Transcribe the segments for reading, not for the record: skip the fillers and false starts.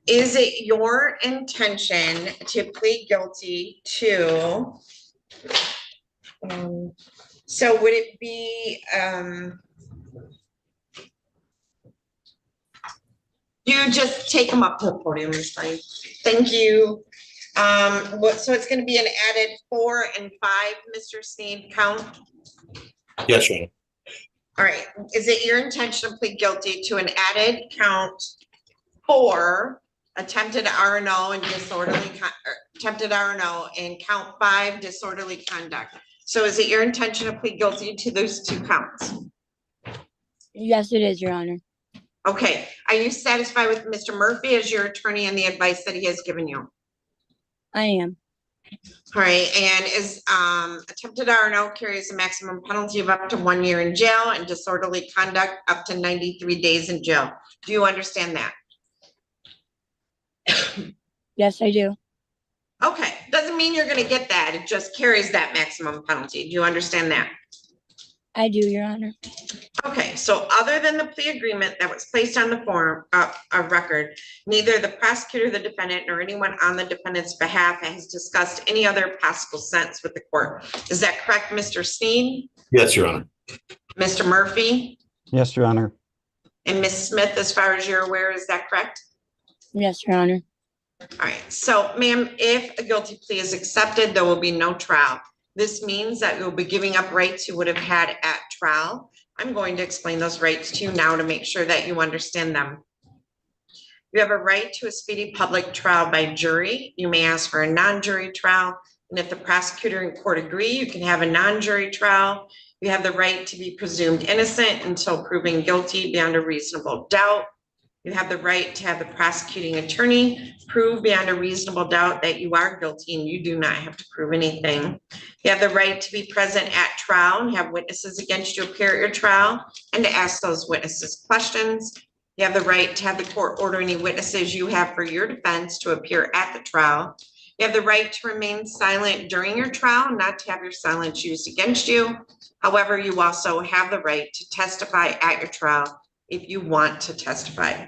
Is it your intention to plead guilty to, so would it be, you just take them up to the podium, is fine. Thank you. So it's gonna be an added 4 and 5, Mr. Sneed, count? Yes, Your Honor. All right, is it your intention to plead guilty to an added count 4, attempted R&O and disorderly, attempted R&O, and count 5, disorderly conduct? So is it your intention to plead guilty to those 2 counts? Yes, it is, Your Honor. Okay, are you satisfied with Mr. Murphy as your attorney and the advice that he has given you? I am. All right, and is attempted R&O carries a maximum penalty of up to 1 year in jail, and disorderly conduct up to 93 days in jail. Do you understand that? Yes, I do. Okay, doesn't mean you're gonna get that. It just carries that maximum penalty. Do you understand that? I do, Your Honor. Okay, so other than the plea agreement that was placed on the form of record, neither the prosecutor, the defendant, nor anyone on the defendant's behalf has discussed any other possible sentence with the court. Is that correct, Mr. Sneed? Yes, Your Honor. Mr. Murphy? Yes, Your Honor. And Ms. Smith, as far as you're aware, is that correct? Yes, Your Honor. All right, so ma'am, if a guilty plea is accepted, there will be no trial. This means that you'll be giving up rights you would have had at trial. I'm going to explain those rights to you now to make sure that you understand them. You have a right to a speedy public trial by jury. You may ask for a non-jury trial. And if the prosecutor and court agree, you can have a non-jury trial. You have the right to be presumed innocent until proven guilty beyond a reasonable doubt. You have the right to have the prosecuting attorney prove beyond a reasonable doubt that you are guilty, and you do not have to prove anything. You have the right to be present at trial and have witnesses against you appear at your trial and to ask those witnesses questions. You have the right to have the court order any witnesses you have for your defense to appear at the trial. You have the right to remain silent during your trial, not to have your silence used against you. However, you also have the right to testify at your trial if you want to testify.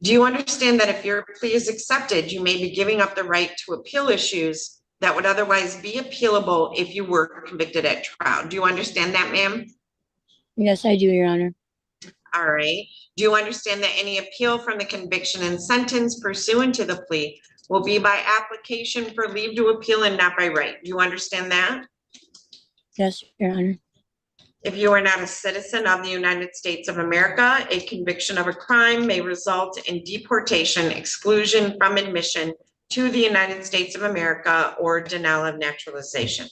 Do you understand that if your plea is accepted, you may be giving up the right to appeal issues that would otherwise be appealable if you were convicted at trial? Do you understand that, ma'am? Yes, I do, Your Honor. All right. Do you understand that any appeal from the conviction and sentence pursuant to the plea will be by application for leave to appeal and not by right? Do you understand that? Yes, Your Honor. If you are not a citizen of the United States of America, a conviction of a crime may result in deportation, exclusion from admission to the United States of America, or denial of naturalization.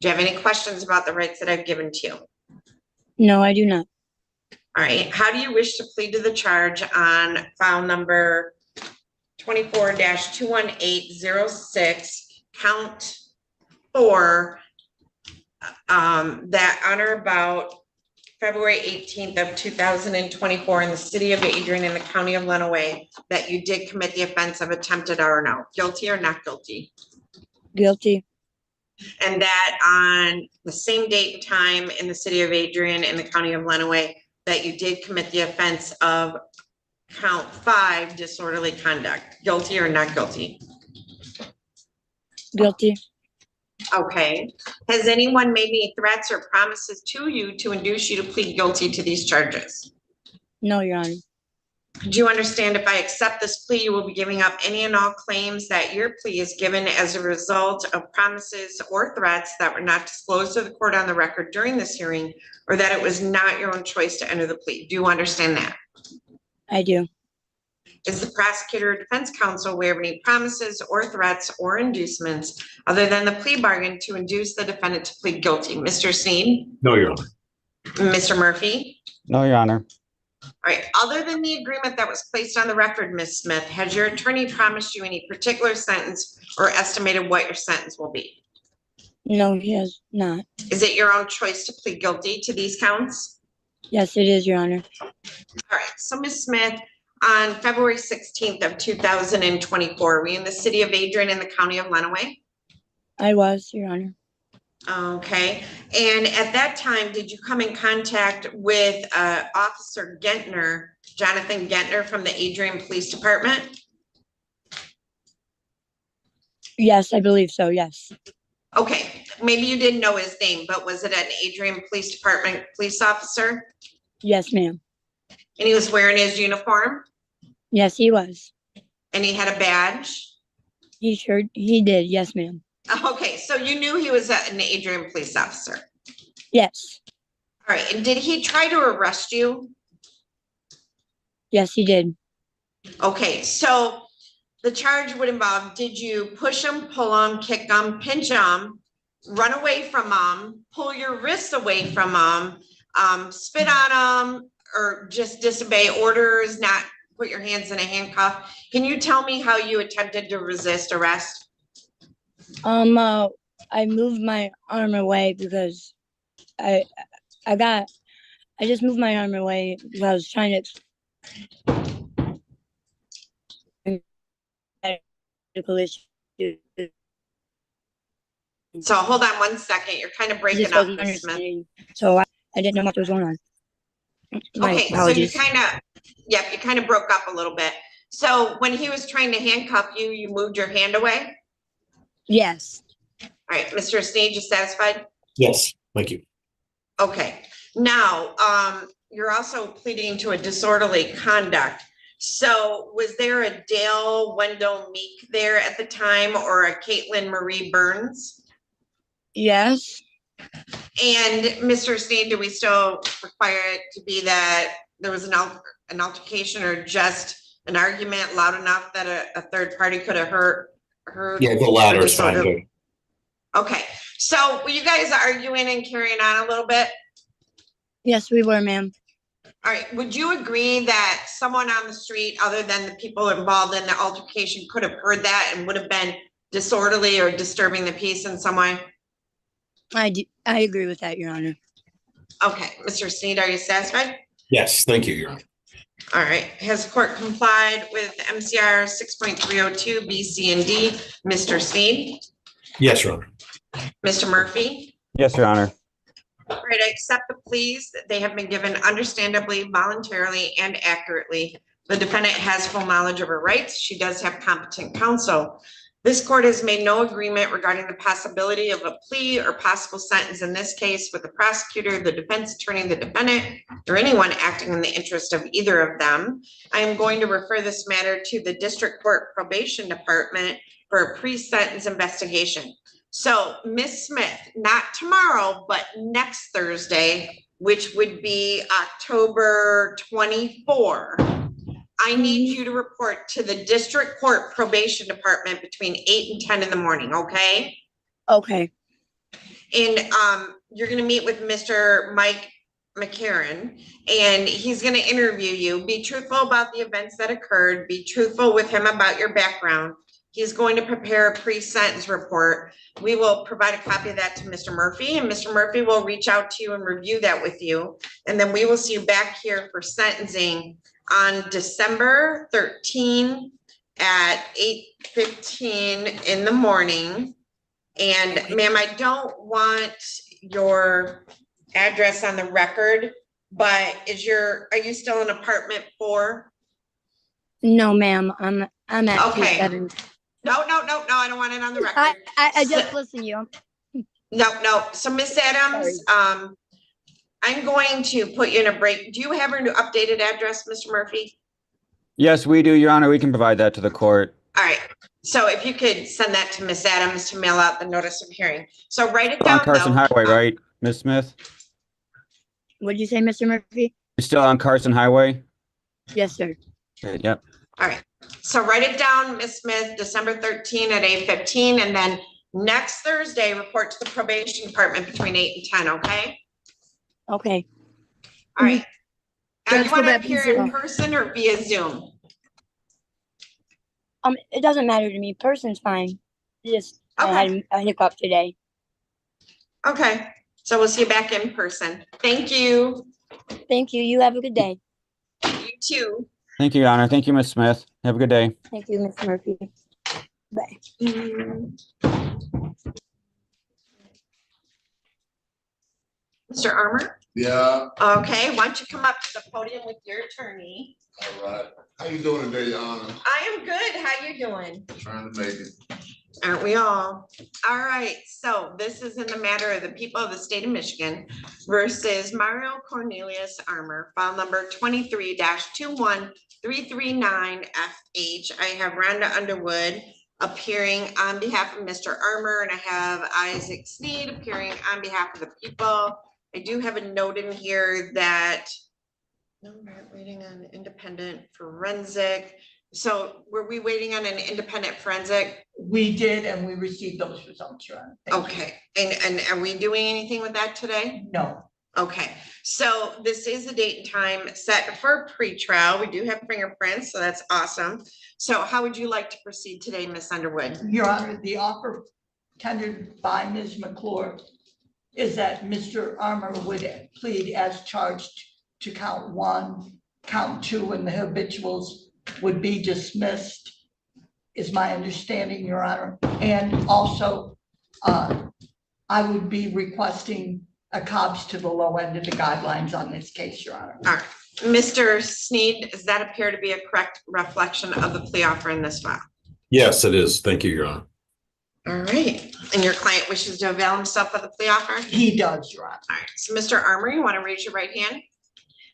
Do you have any questions about the rights that I've given to you? No, I do not. All right. How do you wish to plead to the charge on file number 24-21806, count 4, that on or about February 18th of 2024 in the city of Adrian in the county of Lenawee, that you did commit the offense of attempted R&O? Guilty or not guilty? Guilty. And that on the same date and time in the city of Adrian in the county of Lenawee, that you did commit the offense of count 5, disorderly conduct? Guilty or not guilty? Guilty. Okay. Has anyone made any threats or promises to you to induce you to plead guilty to these charges? No, Your Honor. Do you understand if I accept this plea, you will be giving up any and all claims that your plea is given as a result of promises or threats that were not disclosed to the court on the record during this hearing, or that it was not your own choice to enter the plea? Do you understand that? I do. Is the prosecutor or defense counsel aware of any promises or threats or inducements other than the plea bargain to induce the defendant to plead guilty? Mr. Sneed? No, Your Honor. Mr. Murphy? No, Your Honor. All right, other than the agreement that was placed on the record, Ms. Smith, has your attorney promised you any particular sentence or estimated what your sentence will be? No, he has not. Is it your own choice to plead guilty to these counts? Yes, it is, Your Honor. All right, so Ms. Smith, on February 16th of 2024, were you in the city of Adrian in the county of Lenawee? I was, Your Honor. Okay, and at that time, did you come in contact with Officer Gentner, Jonathan Gentner from the Adrian Police Department? Yes, I believe so, yes. Okay, maybe you didn't know his name, but was it an Adrian Police Department police officer? Yes, ma'am. And he was wearing his uniform Yes, he was. and he had a badge? He did, yes, ma'am. Okay, so you knew he was an Adrian police officer. Yes, All right, and did he try to arrest you? yes, he did. Okay, so the charge would involve, did you push him, pull him, kick him, pinch him, run away from him, pull your wrists away from him, spit on him, or just disobey orders, not put your hands in a handcuff? Can you tell me how you attempted to resist arrest? I moved my arm away because I just moved my arm away because I was trying to medical issue. So hold on one second, you're kind of I breaking just up, wasn't Ms. Smith. understanding, so I didn't know what was going on. My Okay, so you apologies. you kind of broke up a little bit. So when he was trying to handcuff you, you moved your hand away? Yes, All right, Mr. Sneed, you satisfied? Yes, thank you. Okay, now, you're also pleading to a disorderly conduct. So was there a Dale Wendell Meek there at the time or a Caitlin Marie Burns? yes, And Mr. Sneed, do we still require it to be that there was an altercation or just an argument loud enough that a third party could have heard? Yeah, the latter is fine. disorder? Good. Okay, so were you guys arguing and carrying on a little bit? yes, we were, ma'am. All right, would you agree that someone on the street, other than the people involved in the altercation, could have heard that and would have been disorderly or disturbing the peace in some way? I agree with that, Your Honor. Okay, Mr. Sneed, are you satisfied? Yes, thank you, Your Honor. All right, has the court complied with MCR 6.302 B, C, and D? Mr. Sneed? Yes, Your Honor. Mr. Murphy? Yes, Your Honor. All right, I accept the pleas. They have been given understandably, voluntarily, and accurately. The defendant has full knowledge of her rights. She does have competent counsel. This court has made no agreement regarding the possibility of a plea or possible sentence in this case with the prosecutor, the defense attorney, the defendant, or anyone acting in the interest of either of them. I am going to refer this matter to the District Court Probation Department for a pre-sentence investigation. So, Ms. Smith, not tomorrow, but next Thursday, which would be October 24. I need you to report to the District Court Probation Department between 8 and 10 in the morning, okay? Okay, And you're gonna meet with Mr. Mike McCarron, and he's gonna interview you. Be truthful about the events that occurred. Be truthful with him about your background. He's going to prepare a pre-sentence report. We will provide a copy of that to Mr. Murphy, and Mr. Murphy will reach out to you and review that with you. And then we will see you back here for sentencing on December 13 at 8:15 in the morning. And ma'am, I don't want your address on the record, but are you still in apartment 4? no, ma'am, I'm at Okay. 27. No, I don't want it on the record. I just listened to you. No. So Miss Adams, I'm going to put you in a break. Do you have her new updated address, Mr. Murphy? Yes, we do, Your Honor. We can provide that to the court. All right. So if you could send that to Miss Adams to mail out the notice of hearing. So write it On down. Carson though. Highway, right, Ms. Smith? What'd you say, Mr. Murphy? You're still on Carson Highway? Yes, sir. Okay, yep. All right. So write it down, Miss Smith, December 13 at 8:15, and then next Thursday, report to the probation department between 8 and 10, okay? Okay. All right. Let's You go want to back to appear Zoom. in person or via Zoom? It doesn't matter to me. Person's fine. Just I Okay. had a hiccup today. Okay. So we'll see you back in person. Thank you. Thank you. You have a good day. You too. Thank you, Your Honor. Thank you, Ms. Smith. Have a good day. Thank you, Mr. Murphy. Bye. Mr. Armour? Yeah, Okay, why don't you come up to the podium with your attorney? all right. How you doing today, Your Honor? I am good. How you doing? Trying to make it. Aren't we all? All right, so this is in the matter of the people of the state of Michigan versus Mario Cornelius Armour, file number 23-21339FH. I have Rhonda Underwood appearing on behalf of Mr. Armour, and I have Isaac Sneed appearing on behalf of the people. I do have a note in here that no, we're waiting on independent forensic. So were we waiting on an independent forensic? We did, and we received those results, Your Honor. Thank you. Okay, and are we doing anything with that today? No, Okay, so this is the date and time set for pretrial. We do have fingerprints, so that's awesome. So how would you like to proceed today, Ms. Underwood? Your Honor, the offer tendered by Ms. McClure is that Mr. Armour would plead as charged to count 1, count 2, and the habituals would be dismissed, is my understanding, Your Honor. And also, I would be requesting a COBS to the low end of the guidelines on this case, Your Honor. All right, Mr. Sneed, does that appear to be a correct reflection of the plea offer in this file? Yes, it is. Thank you, Your Honor. All right, and your client wishes to avail himself of the plea offer? He does, Your Honor. All right, so Mr. Armour, you want to raise your right hand?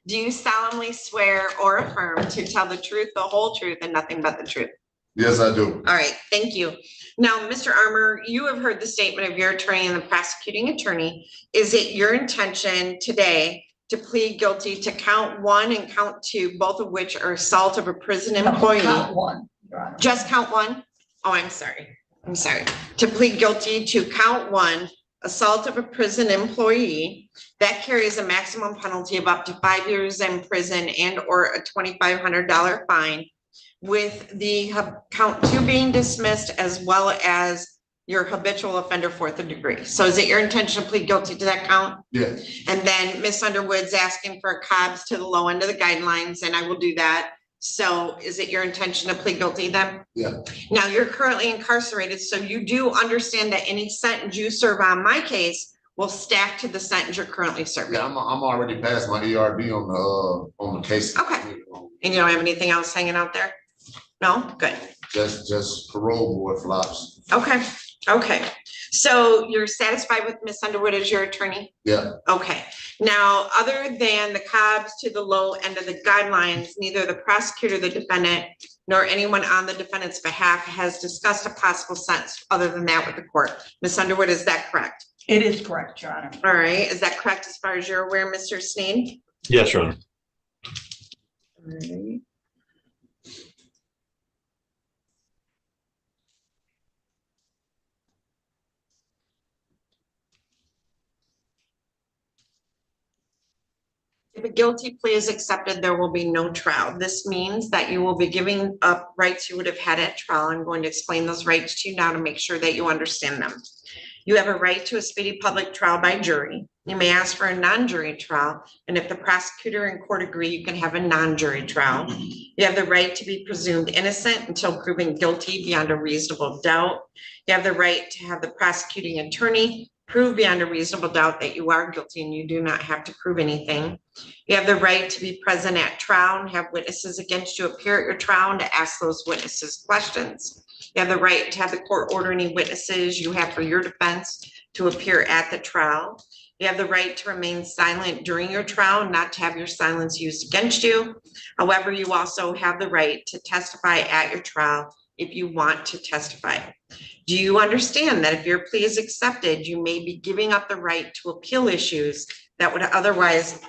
Do you solemnly swear or affirm to tell the truth, the whole truth, and nothing but the truth? Yes, I do. All right, thank you. Now, Mr. Armour, you have heard the statement of your attorney and the prosecuting attorney. Is it your intention today to plead guilty to count 1 and count 2, both of which are assault of a prison No, employee? count 1, Your Honor. Just count 1? Oh, I'm sorry. I'm sorry. To plead guilty to count 1, assault of a prison employee, that carries a maximum penalty of up to 5 years in prison and or a $2,500 fine, with the count 2 being dismissed, as well as your habitual offender 4th degree. So is it your intention to plead guilty to that count? Yes. And then Ms. Underwood's asking for a COBS to the low end of the guidelines, and I will do that. So is it your intention to plead guilty then? Yeah. Now, you're currently incarcerated, so you do understand that any sentence you serve on my case will stack to the sentence you're currently serving. Yeah, I'm already past my ERB on the case. Okay. And you don't have anything else hanging out there? No? Good. Just parole board flops. Okay, okay. So you're satisfied with Ms. Underwood as your attorney? Yeah. Okay. Now, other than the COBS to the low end of the guidelines, neither the prosecutor, the defendant, nor anyone on the defendant's behalf has discussed a possible sentence other than that with the court. Ms. Underwood, is that correct? It is correct, Your Honor. All right. Is that correct as far as you're aware, Mr. Sneed? Yes, Your Honor. All right. If a guilty plea is accepted, there will be no trial. This means that you will be giving up rights you would have had at trial. I'm going to explain those rights to you now to make sure that you understand them. You have a right to a speedy public trial by jury. You may ask for a non-jury trial, and if the prosecutor and court agree, you can have a non-jury trial. You have the right to be presumed innocent until proven guilty beyond a reasonable doubt. You have the right to have the prosecuting attorney prove beyond a reasonable doubt that you are guilty, and you do not have to prove anything. You have the right to be present at trial and have witnesses against you appear at your trial and to ask those witnesses questions. You have the right to have the court order any witnesses you have for your defense to appear at the trial. You have the right to remain silent during your trial, not to have your silence used against you. However, you also have the right to testify at your trial if you want to testify. Do you understand that if your plea is accepted, you may be giving up the right to appeal issues that would otherwise,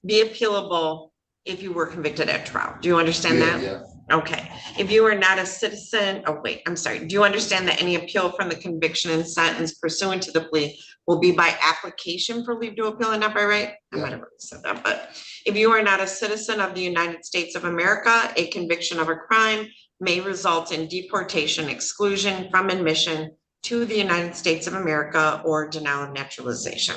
be appealable if you were convicted at trial? Do you understand that? Yeah. Okay. If you are not a citizen, do you understand that any appeal from the conviction and sentence pursuant to the plea will be by application for leave to appeal and not by right? I might have already said that, but if you are not a citizen of the United States of America, a conviction of a crime may result in deportation, exclusion from admission to the United States of America, or denial of naturalization.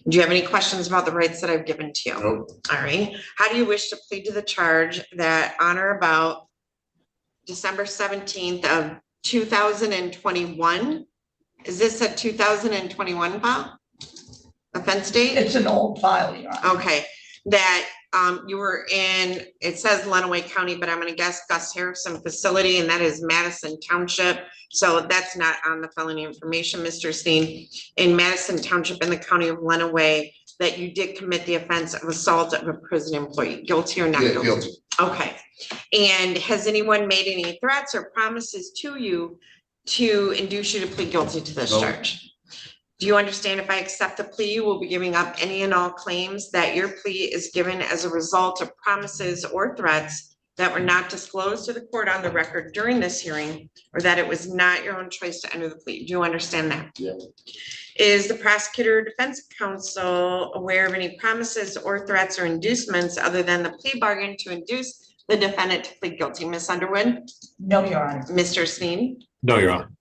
Do you have any questions about the rights that I've given to you? Nope. All right. How do you wish to plead to the charge that on or about December 17th of 2021? Is this a 2021 file? Offense date? It's an old file, Your Honor. Okay, that you were in, it says Lenawee County, but I'm gonna guess Gus Harrison facility, and that is Madison Township. So that's not on the felony information, Mr. Steen. In Madison Township in the county of Lenawee, that you did commit the offense of assault of a prison employee, guilty or not Yeah, guilty? guilty. Okay. And has anyone made any threats or promises to you to induce you to plead guilty to this No. charge? Do you understand if I accept the plea, you will be giving up any and all claims that your plea is given as a result of promises or threats that were not disclosed to the court on the record during this hearing, or that it was not your own choice to enter the plea? Do you understand that? Yeah. Is the prosecutor or defense counsel aware of any promises or threats or inducements other than the plea bargain to induce the defendant to plead guilty? Ms. Underwood? No, Your Honor. Mr. Sneen? No, Your Honor.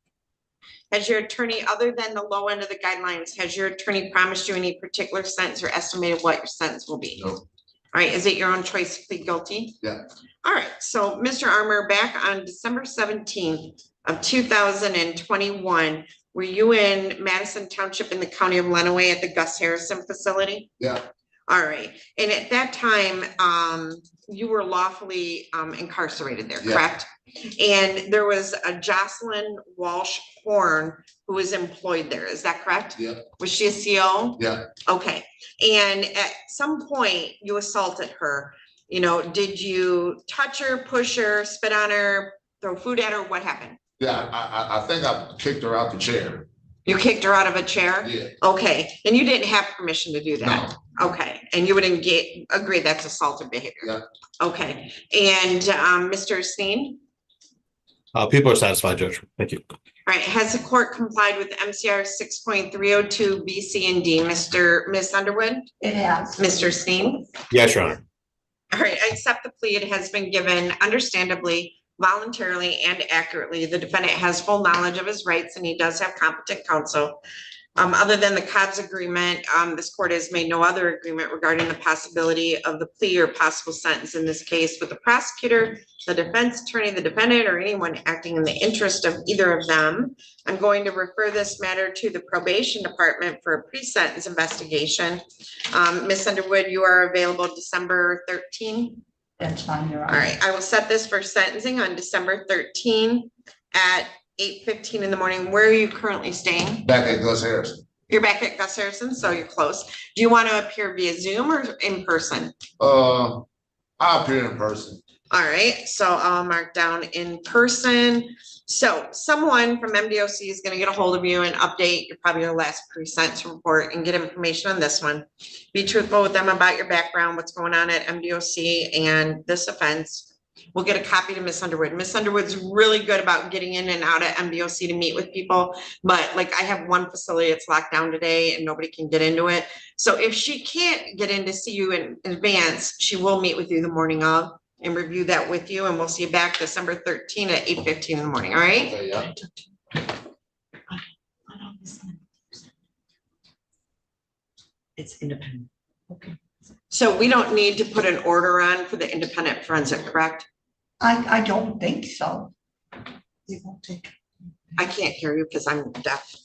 Has your attorney, other than the low end of the guidelines, has your attorney promised you any particular sentence or estimated what your sentence will be? No. All right, is it your own choice to plead guilty? Yeah. All right, so Mr. Armour, back on December 17th of 2021, were you in Madison Township in the county of Lenawee at the Gus Harrison facility? Yeah. All right, and at that time, you were lawfully incarcerated there, Yeah. correct? And there was a Jocelyn Walsh Horn who was employed there, is that correct? Yeah. Was she a CO? Yeah. Okay, and at some point you assaulted her, you know, did you touch her, push her, spit on her, throw food at her, what happened? Yeah, I think I kicked her out the chair. You kicked her out of a chair? Yeah. Okay, and you didn't have permission to do that? No. Okay, and you would agree that's assaultive behavior? Yeah. Okay, and Mr. Steen? People are satisfied, Judge. Thank you. All right, has the court complied with MCR 6.302 B, C, and D? Ms. Underwood? It has. Mr. Steen? Yes, Your Honor. All right, I accept the plea. It has been given understandably, voluntarily, and accurately. The defendant has full knowledge of his rights and he does have competent counsel. Other than the Cobb's agreement, this court has made no other agreement regarding the possibility of the plea or possible sentence in this case with the prosecutor, the defense attorney, the defendant, or anyone acting in the interest of either of them. I'm going to refer this matter to the probation department for a pre-sentence investigation. Ms. Underwood, you are available December 13. That's fine, Your Honor. All right, I will set this for sentencing on December 13 at 8:15 in the morning. Where are you currently staying? Back at Gus Harrison. You're back at Gus Harrison, so you're close. Do you want to appear via Zoom or in person? I appear in person. All right, so I'll mark down in person. So someone from MDOC is going to get a hold of you and update your last pre-sentence report and get information on this one. Be truthful with them about your background, what's going on at MDOC and this offense. We'll get a copy to Ms. Underwood. Ms. Underwood's really good about getting in and out of MDOC to meet with people. But like I have one facility that's locked down today and nobody can get into it. So if she can't get in to see you in advance, she will meet with you the morning of and review that with you. And we'll see you back December 13 at 8:15 in the morning. All right? Okay, yeah. It's independent. Okay. So we don't need to put an order on for the independent forensic, correct? I don't think so. It won't take. I can't hear you because I'm deaf.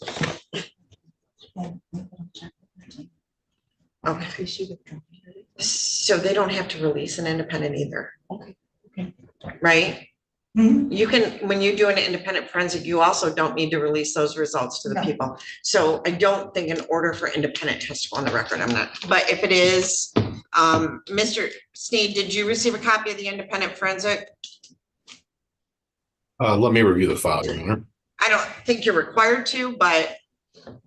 Okay. Issue with computer. So they don't have to release an independent either, Okay, okay. right? Hmm? You can, when you do an independent forensic, you also don't need to release those results to the No. people. So I don't think an order for independent has to go on the record. I'm not, but if it is, Mr. Sneed, did you receive a copy of the independent forensic? Let me review the file, Your Honor. I don't think you're required to, but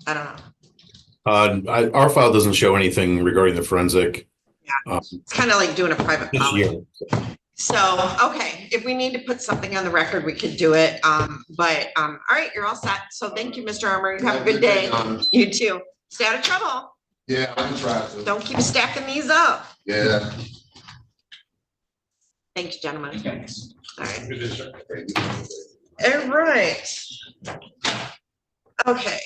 I don't know. Our file doesn't show anything regarding the forensic. It's kind of like doing a private This file. year. So, okay, if we need to put something on the record, we could do it. All right, you're all set. So thank you, Mr. Armour. You have a good day. You too. Stay out of trouble. Yeah, I'm trying to. Don't keep stacking these up. Yeah. Thank you, gentlemen. Thanks. All right. All right. Okay,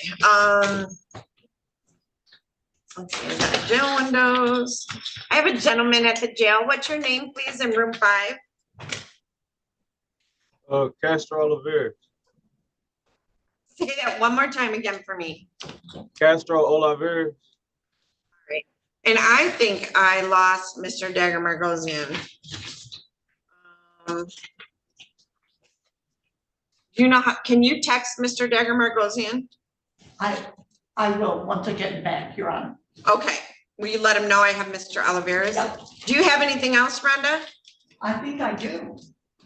let's see, I got jail windows. I have a gentleman at the jail. What's your name, please, in room 5? Castro Oliveira. Say that one more time again for me. Castro Oliveira. And I think I lost Mr. Dagger Margosian. Do you know how, can you text Mr. Dagger Margosian? I will, once I get back, Your Honor. Okay, will you let him know I have Mr. Oliveras? Yep. Do you have anything else, Rhonda? I think I do.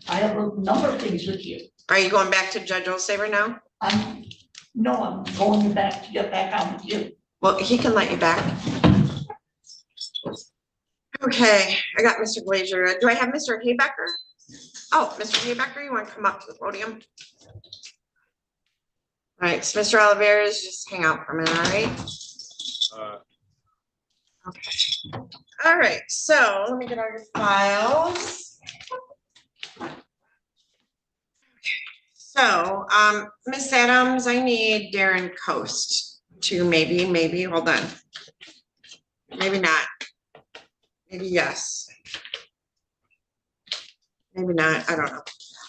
I have a number of things with you. Are you going back to Judge Olsaver now? I'm going back to get back on with you. Well, he can let you back. Okay, I got Mr. Glazier. Do I have Mr. Haybecker? Oh, Mr. Haybecker, you want to come up to the podium? All right, so Mr. Oliveras, just hang out for a minute, all right? Okay. All right, so let me get all your files. So, Miss Adams, I need Darren Coast to maybe, hold on. Maybe not. Maybe yes. Maybe not, I don't know.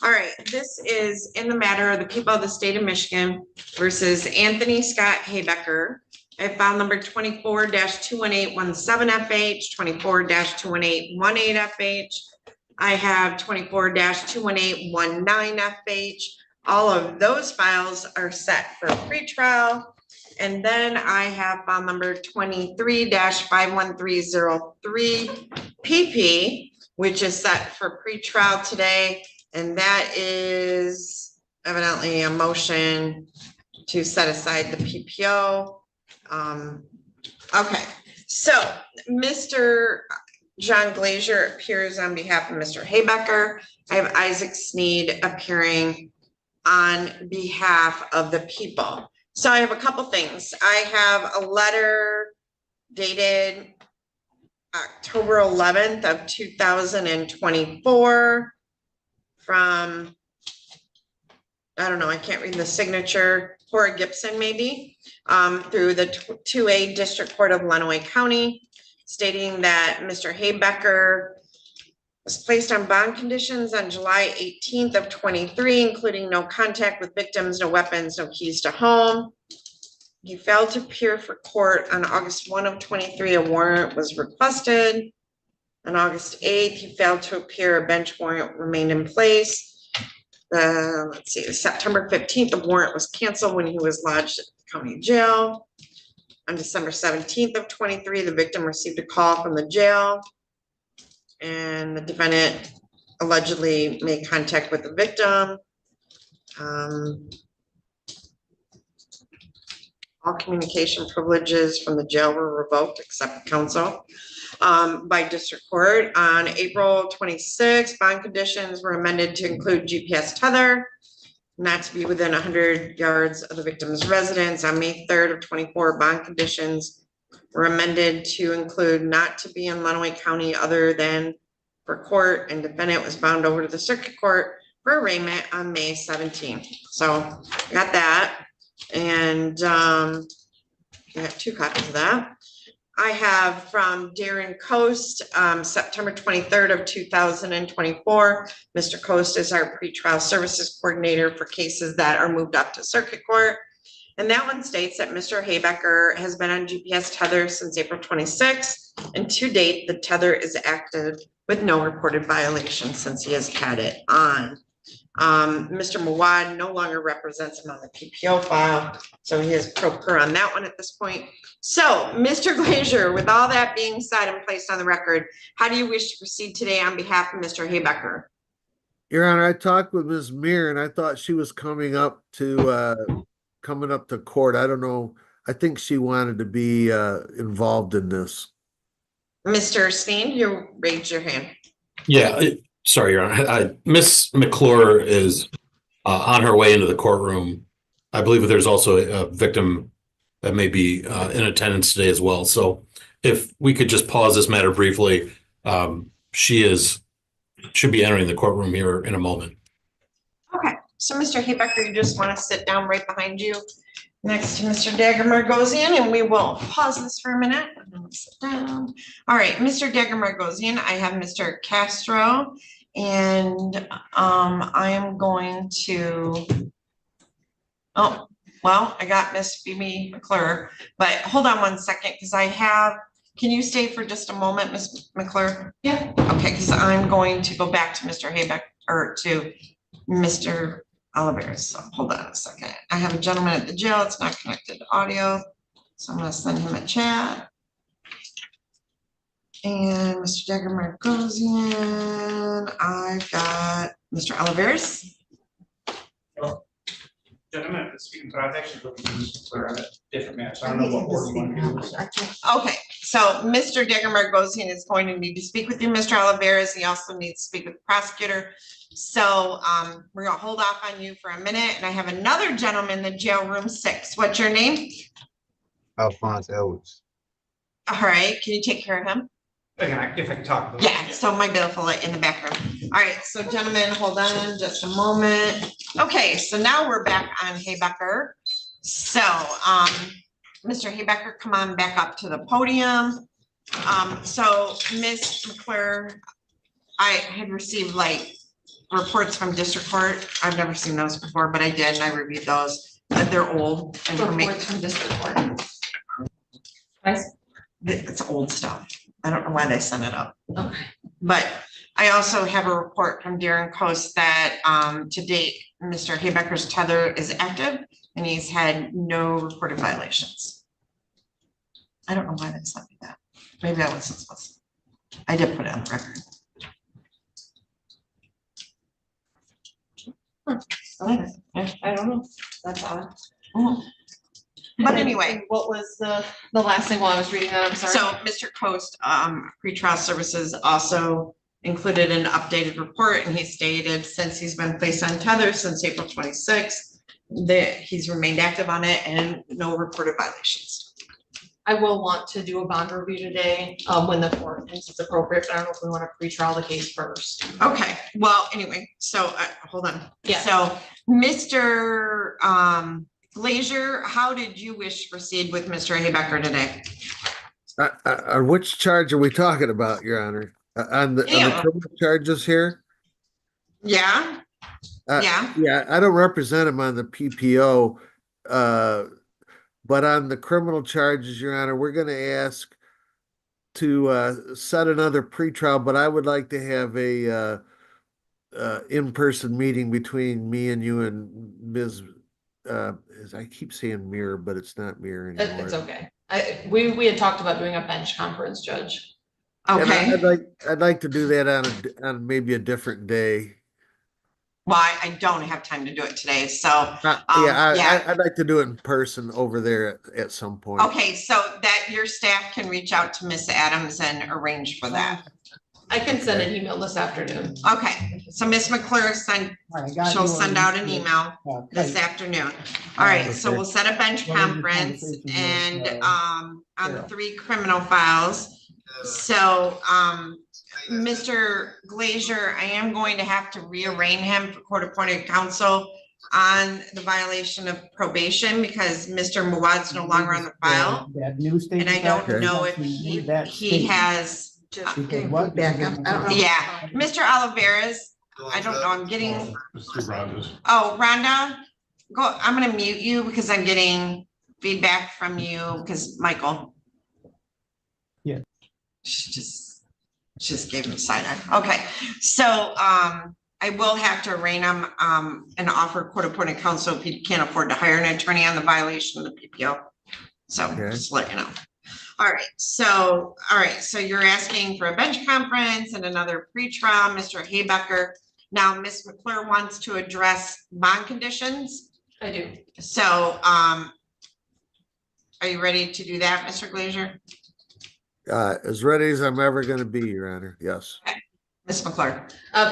All right, this is in the matter of the people of the state of Michigan versus Anthony Scott Haybecker. I have file number 24-21817 FH, 24-21818 FH. I have 24-21819 FH. All of those files are set for pretrial. And then I have file number 23-51303 PP, which is set for pretrial today. And that is evidently a motion to set aside the PPO. Okay, so Mr. John Glazier appears on behalf of Mr. Haybecker. I have Isaac Sneed appearing on behalf of the people. So I have a couple things. I have a letter dated October 11th of 2024 from, I don't know, I can't read the signature, Cora Gibson maybe, through the 2A District Court of Lenawee County, stating that Mr. Haybecker was placed on bond conditions on July 18th of 23, including no contact with victims, no weapons, no keys to home. He failed to appear for court on August 1 of 23. A warrant was requested. On August 8th, he failed to appear. A bench warrant remained in place. Let's see, September 15th, the warrant was canceled when he was lodged at the county jail. On December 17th of 23, the victim received a call from the jail, and the defendant allegedly made contact with the victim. All communication privileges from the jail were revoked except counsel by district court. On April 26, bond conditions were amended to include GPS tether, not to be within 100 yards of the victim's residence. On May 3rd of 24, bond conditions were amended to include not to be in Lenawee County other than for court, and defendant was bound over to the circuit court for arraignment on May 17th. So I got that. And I have 2 copies of that. I have from Darren Coast, September 23rd of 2024. Mr. Coast is our pretrial services coordinator for cases that are moved up to circuit court. And that one states that Mr. Haybecker has been on GPS tether since April 26th. And to date, the tether is active with no reported violation since he has had it on. Mr. Mawad no longer represents him on the PPO file, so he is pro per on that one at this point. So, Mr. Glazier, with all that being said and placed on the record, how do you wish to proceed today on behalf of Mr. Haybecker? Your Honor, I talked with Ms. Meir and I thought she was coming up to court. I don't know. I think she wanted to be involved in this. Mr. Steen, you raised your hand. Yeah, sorry, Your Honor. Miss McClure is on her way into the courtroom. I believe that there's also a victim that may be in attendance today as well. So if we could just pause this matter briefly, she should be entering the courtroom here in a moment. Okay, so Mr. Haybecker, you just want to sit down right behind you next to Mr. Dagger Margosian, and we will pause this for a minute. Sit down. All right, Mr. Dagger Margosian, I have Mr. Castro, and I am going to, oh, well, I got Miss Phoebe McClure, but hold on one second, because I have can you stay for just a moment, Ms. McClure? Yeah. Okay, because I'm going to go back to Mr. Haybeck, or to Mr. Oliveris. So hold on a second. I have a gentleman at the jail. It's not connected to audio. So I'm gonna send him a chat. And Mr. Degermer goes in. I've got Mr. Oliveris. Gentlemen, speaking, but I was actually looking for Mr. Clear on a different match. I don't know what order you want to do. Okay, so Mr. Degermer goes in is going to need to speak with you, Mr. Oliveris. He also needs to speak with the prosecutor. So we're gonna hold off on you for a minute, and I have another gentleman in the jail room 6. What's your name? Alphonse Edwards. All right, can you take care of him? Again, if I can talk. about Yeah, so my bill in the background. All right, so gentlemen, hold on just a moment. Okay, so now we're back on Haybecker. So, Mr. Haybecker, come on back up to the podium. So Ms. McClure, I had received like reports from district court. I've never seen those before, but I did, and I reviewed those. They're old. Reports from district court. It's old stuff. I don't know why they sent it up. Okay. But I also have a report from Darren Coast that to date, Mr. Haybecker's tether is active and he's had no reported violations. I don't know why they sent me that. Maybe I wasn't supposed to. I did put it on the record. I don't know. That's odd. But anyway, What was the last thing while I was reading that? I'm sorry. so Mr. Coast, pretrial services also included an updated report, and he stated since he's been placed on tether since April 26th, that he's remained active on it and no reported violations. I will want to do a bond review today, when the court thinks it's appropriate, but I don't know if we want to pre-trial the case first. Okay, well, anyway, so hold on. Yeah. So Mr. Glazier, how did you wish to proceed with Mr. Haybecker today? Which charge are we talking about, Your Honor? On the criminal charges here? Yeah, yeah. Yeah, I don't represent him on the PPO, but on the criminal charges, Your Honor, we're gonna ask to set another pretrial, but I would like to have a in-person meeting between me and you and Ms. As I keep saying Mirror, but it's not Mirror anymore. It's okay. We had talked about doing a bench conference, Judge. Okay. And I'd like to do that on maybe a different day. Well, I don't have time to do it today, so. I'd like to do it in person over there at some point. Okay, so that your staff can reach out to Miss Adams and arrange for that. I can send an email this afternoon. Okay, so Miss McClure she'll send out an email this afternoon. All right, so we'll set a bench conference and on the 3 criminal files. So Mr. Glazier, I am going to have to rearraign him for court-appointed counsel on the violation of probation because Mr. Muwad's no longer on the file. And I don't know if he has. Back up. Yeah, Mr. Oliveris, I don't know, I'm getting. Oh, Rhonda, I'm gonna mute you because I'm getting feedback from you because Michael. Yeah. She just gave him a side eye. Okay, so I will have to arraign him and offer court-appointed counsel if he can't afford to hire an attorney on the violation of the PPO. So just let you know. All right, so you're asking for a bench conference and another pretrial, Mr. Haybecker. Now, Ms. McClure wants to address bond conditions. I do. So, are you ready to do that, Mr. Glazier? As ready as I'm ever going to be, Your Honor. Yes. Okay. Ms. McClure.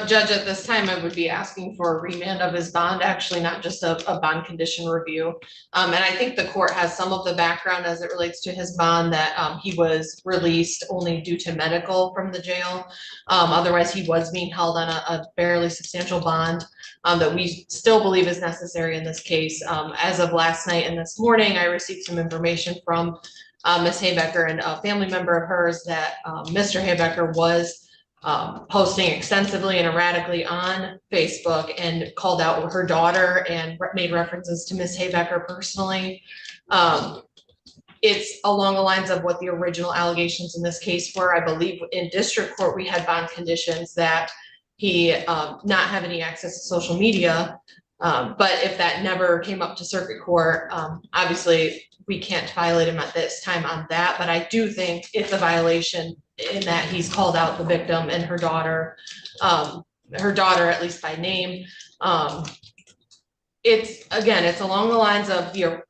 Judge, at this time, I would be asking for a remand of his bond, actually, not just a bond condition review. And I think the court has some of the background as it relates to his bond that he was released only due to medical from the jail. Otherwise, he was being held on a fairly substantial bond that we still believe is necessary in this case. As of last night and this morning, I received some information from Ms. Haybecker and a family member of hers that Mr. Haybecker was posting extensively and erratically on Facebook and called out her daughter and made references to Ms. Haybecker personally. It's along the lines of what the original allegations in this case were. I believe in district court, we had bond conditions that he not have any access to social media. But if that never came up to circuit court, obviously we can't violate him at this time on that. But I do think it's a violation in that he's called out the victim and her daughter, at least by name. It's along the lines of the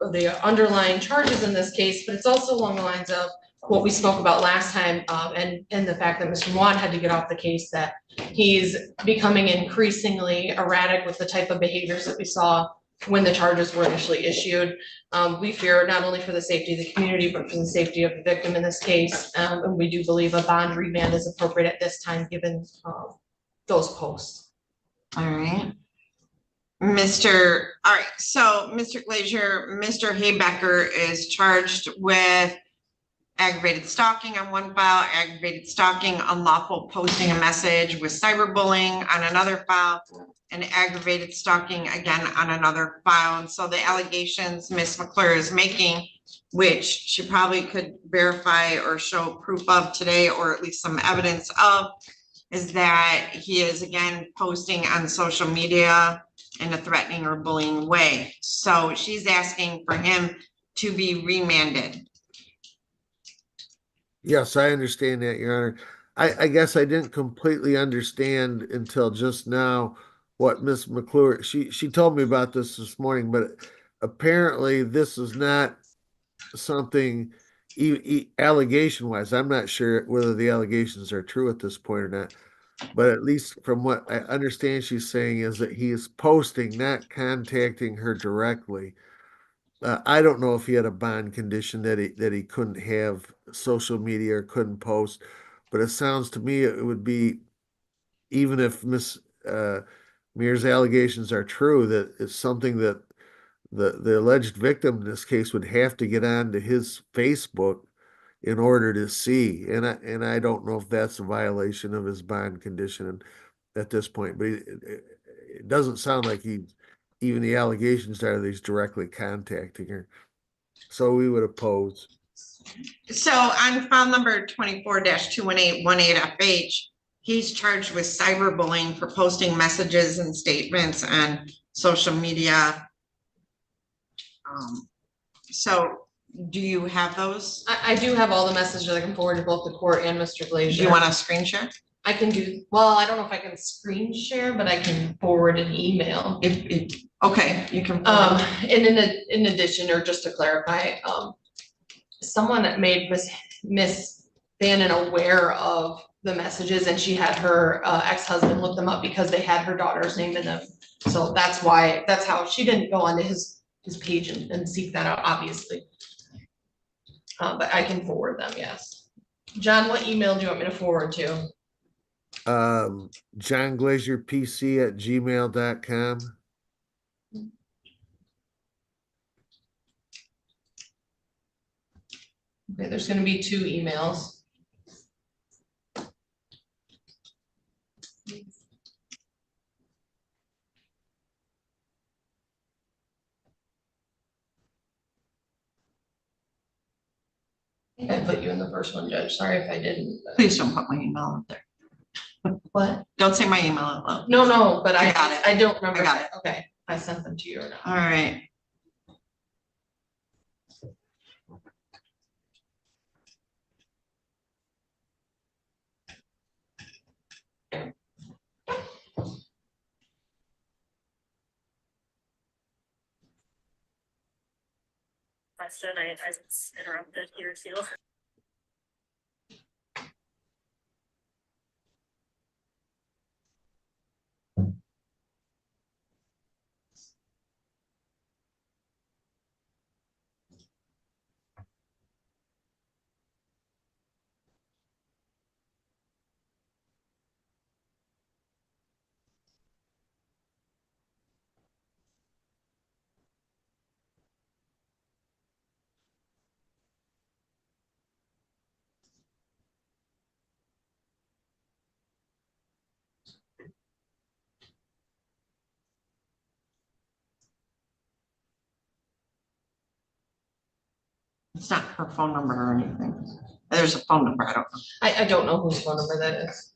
underlying charges in this case, but it's also along the lines of what we spoke about last time, and the fact that Mr. Juan had to get off the case, that he's becoming increasingly erratic with the type of behaviors that we saw when the charges were initially issued. We fear not only for the safety of the community, but for the safety of the victim in this case. And we do believe a bond remand is appropriate at this time, given those posts. All right. All right, so Mr. Glazier, Mr. Haybecker is charged with aggravated stalking on one file, aggravated stalking, unlawful posting a message with cyberbullying on another file, and aggravated stalking again on another file. And so the allegations Ms. McClure is making, which she probably could verify or show proof of today, or at least some evidence of, is that he is again posting on social media in a threatening or bullying way. So she's asking for him to be remanded. Yes, I understand that, Your Honor. I guess I didn't completely understand until just now what Ms. McClure, she told me about this morning, but apparently this is not something allegation wise. I'm not sure whether the allegations are true at this point or not, but at least from what I understand she's saying is that he is posting, not contacting her directly. I don't know if he had a bond condition that he couldn't have social media or couldn't post, but it sounds to me it would be, even if Miss Mears' allegations are true, that it's something that the alleged victim in this case would have to get onto his Facebook in order to see. And I don't know if that's a violation of his bond condition at this point, but it doesn't sound like even the allegations are that he's directly contacting her. So we would oppose. So on file number 24-21818FH, he's charged with cyberbullying for posting messages and statements on social media. So do you have those? I do have all the messages I can forward to both the court and Mr. Glazier. Do you want to screen share? I can do, well, I don't know if I can screen share, but I can forward an email. Okay, you can. And in addition, or just to clarify, someone made Miss Bannon aware of the messages, and she had her ex-husband look them up because they had her daughter's name in them. So that's how she didn't go onto his page and seek that out, obviously. But I can forward them, yes. John, what email do you want me to forward to? John Glazier PC at gmail.com. Okay, there's going to be 2 emails. I think I put you in the first one, Judge. Sorry if I didn't. Please don't put my email up there. What? Don't say my email out loud. No, but I got it. I don't remember. I got it. Okay, I sent them to you or not. All right. Question, I interrupted here too. It's not her phone number or anything. There's a phone number, I don't know. I don't know whose phone number that is.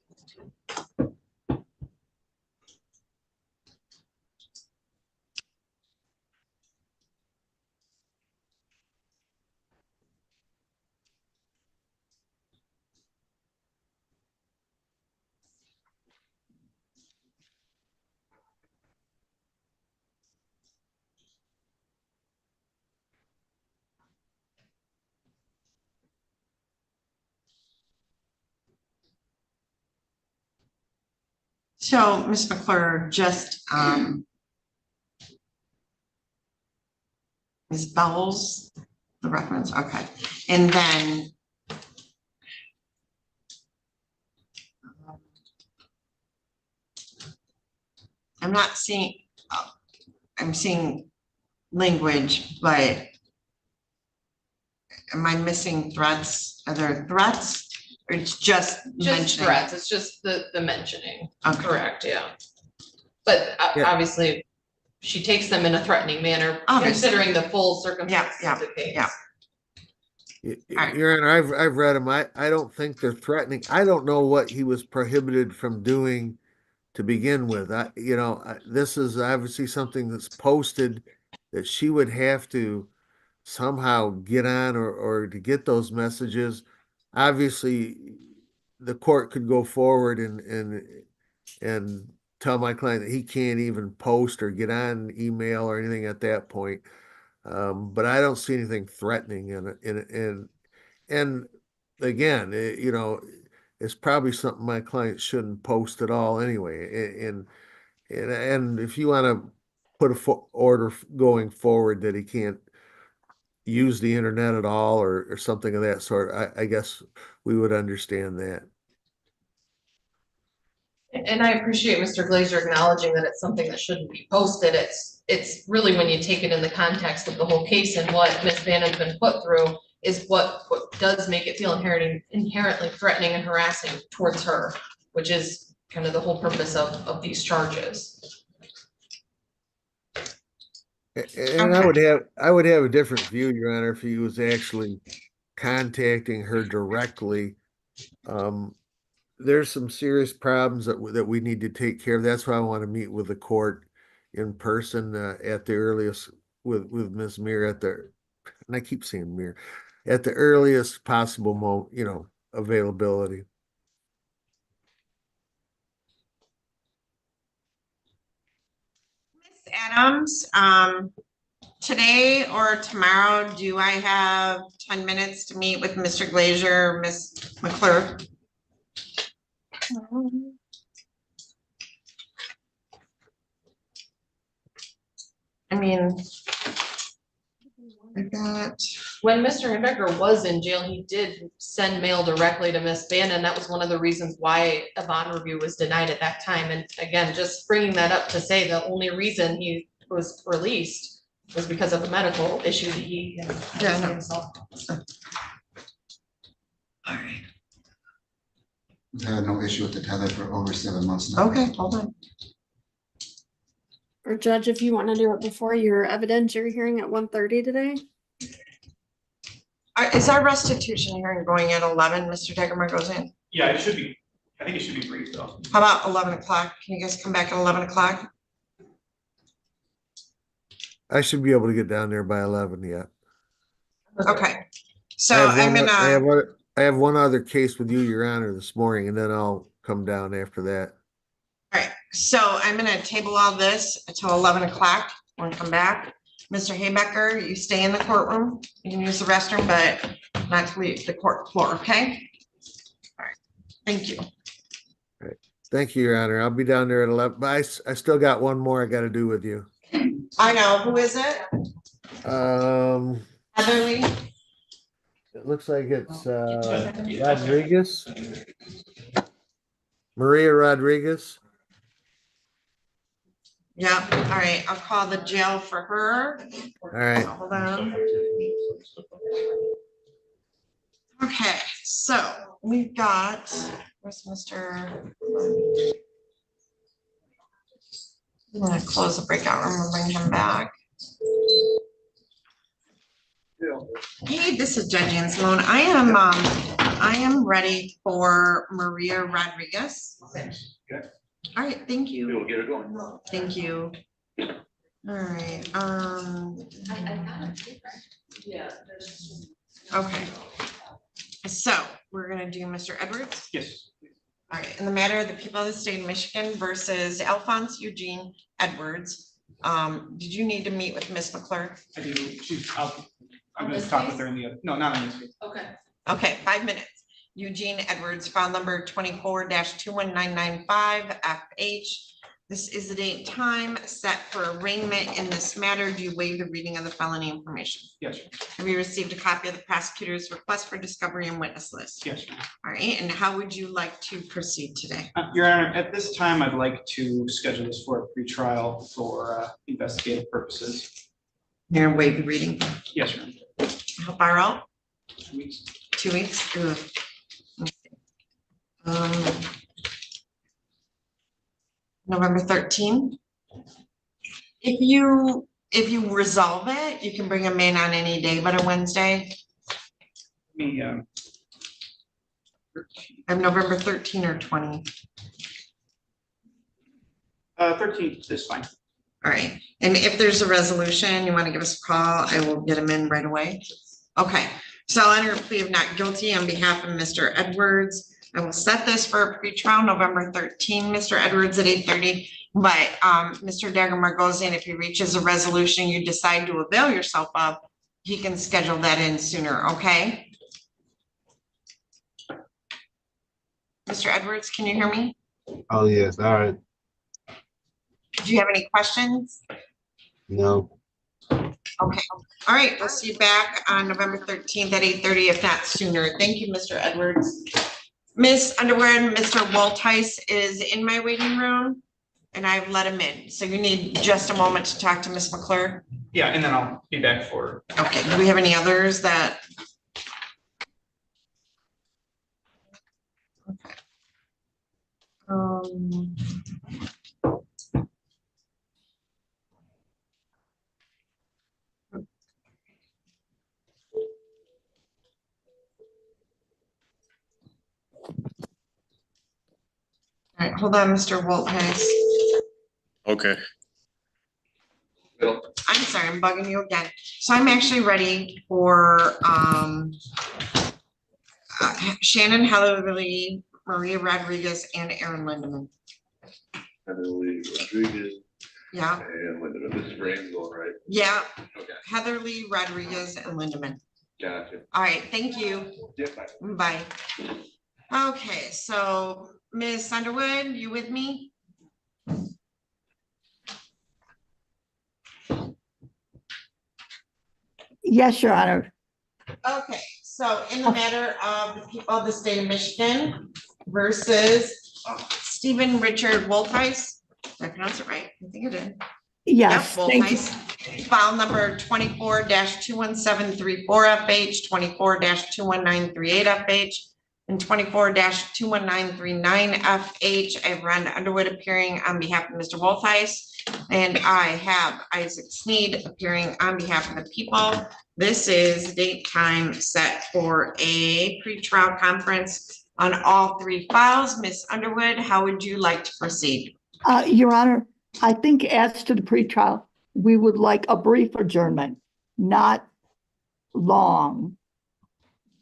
So, Ms. McClure, just, Ms. Bowles, the reference, okay. And then I'm not seeing, I'm seeing language, but am I missing threats? Are there threats? Or it's just Just mentioning? threats, it's just the mentioning, Okay. correct, yeah. But Yeah. obviously, she takes them in a threatening manner, Obviously. considering the full circumstances Yeah, of the case. yeah. right. Your Honor, I've read them. I don't think they're threatening. I don't know what he was prohibited from doing to begin with. This is obviously something that's posted that she would have to somehow get on or to get those messages. Obviously, the court could go forward and tell my client that he can't even post or get on email or anything at that point. But I don't see anything threatening in it. And again, it's probably something my client shouldn't post at all anyway. And if you want to put a order going forward that he can't use the internet at all or something of that sort, I guess we would understand that. And I appreciate Mr. Glazer acknowledging that it's something that shouldn't be posted. It's really when you take it in the context of the whole case and what Ms. Vanna's been put through is what does make it feel inherently threatening and harassing towards her, which is kind of the whole purpose of these charges. And I would have a different view, Your Honor, if he was actually contacting her directly. There's some serious problems that we need to take care of. That's why I want to meet with the court in person at the earliest with Ms. Meir and I keep saying Meir, at the earliest possible availability. Ms. Adams, today or tomorrow, do I have 10 minutes to meet with Mr. Glazer, Ms. McClure? I mean, I got. When Mr. Hendecker was in jail, he did send mail directly to Ms. Vanna, and that was one of the reasons why a bond review was denied at that time. And again, just bringing that up to say the only reason he was released was because of a medical issue that he had himself. All right. We've had no issue with the tether for over 7 months now. Okay, hold on. Or Judge, if you want to do it before your evidentiary hearing at 1:30 today? Is our restitution hearing going at 11? Mr. Degemer goes in. Yeah, it should be, I think it should be brief though. How about 11 o'clock? Can you guys come back at 11 o'clock? I should be able to get down there by 11, yeah. Okay, so I'm gonna. I have one other case with you, Your Honor, this morning, and then I'll come down after that. All right, so I'm gonna table all this until 11 o'clock. When I come back, Mr. Haybecker, you stay in the courtroom. You can use the restroom, but not to leave the court floor, okay? All right, thank you. All right. Thank you, Your Honor. I'll be down there at 11, but I still got one more I got to do with you. I know, who is it? Heatherly? It looks like it's Rodriguez. Maria Rodriguez. Yeah, all right, I'll call the jail for her. All right. Hold on. Okay, so we've got, where's Mr. I'm gonna close the breakout room and bring him back. Hey, this is Judge Ann Simone. I am ready for Maria Rodriguez. Good. All right, thank you. We'll get it going. Thank you. All right, okay. So we're gonna do Mr. Edwards. Yes. All right, in the matter of the people of the state of Michigan versus Alphonse Eugene Edwards. Did you need to meet with Ms. McClure? I do. I'm gonna talk with her in the other, no, not on this case. Okay. Okay, 5 minutes. Eugene Edwards, file number 24-21995 FH. This is the date and time set for arraignment in this matter. Do you waive the reading of the felony information? Yes, Have you received a copy of the prosecutor's request for discovery and witness list? yes. All right, and how would you like to proceed today? Your Honor, at this time, I'd like to schedule this for a pretrial for investigative purposes. You're gonna waive the reading. Yes, Your Honor. How far out? 2 weeks. 2 weeks? Ugh. November 13. If you resolve it, you can bring them in on any day but a Wednesday. Me, I'm November 13 or 20. 13th is fine. All right, and if there's a resolution, you want to give us a call, I will get them in right away. Okay, so I'll enter a plea of not guilty on behalf of Mr. Edwards. I will set this for a pretrial November 13, Mr. Edwards at 8:30. But Mr. Dagomar goes in, if he reaches a resolution you decide to avail yourself of, he can schedule that in sooner, okay? Mr. Edwards, can you hear me? Oh, yes, all right. Do you have any questions? No. Okay, all right, we'll see you back on November 13th at 8:30, if not sooner. Thank you, Mr. Edwards. Ms. Underwood, Mr. Waltice is in my waiting room and I've let him in. So you need just a moment to talk to Ms. McClure. Yeah, and then I'll be back for. Okay, do we have any others that? Okay. All right, hold on, Mr. Waltice. Okay. I'm sorry, I'm bugging you again. So I'm actually ready for Shannon Heatherly, Maria Rodriguez, and Aaron Lindeman. Heatherly Rodriguez. Yeah. And Lindeman. This is Rain going right. Yeah. Okay. Heatherly Rodriguez and Lindeman. Gotcha. All right, thank you. Yeah, bye. Bye. Okay, so Ms. Underwood, you with me? Yes, Your Honor. Okay, so in the matter of the people of the state of Michigan versus Stephen Richard Wolfice, did I pronounce it right? I think I did. Yes, Yep, thank you. Wolfice. File number 24-21734 FH, 24-21938 FH, and 24-21939 FH. I have Rhonda Underwood appearing on behalf of Mr. Wolfice. And I have Isaac Sneed appearing on behalf of the people. This is date time set for a pretrial conference on all three files. Ms. Underwood, how would you like to proceed? Your Honor, I think as to the pretrial, we would like a brief adjournment, not long.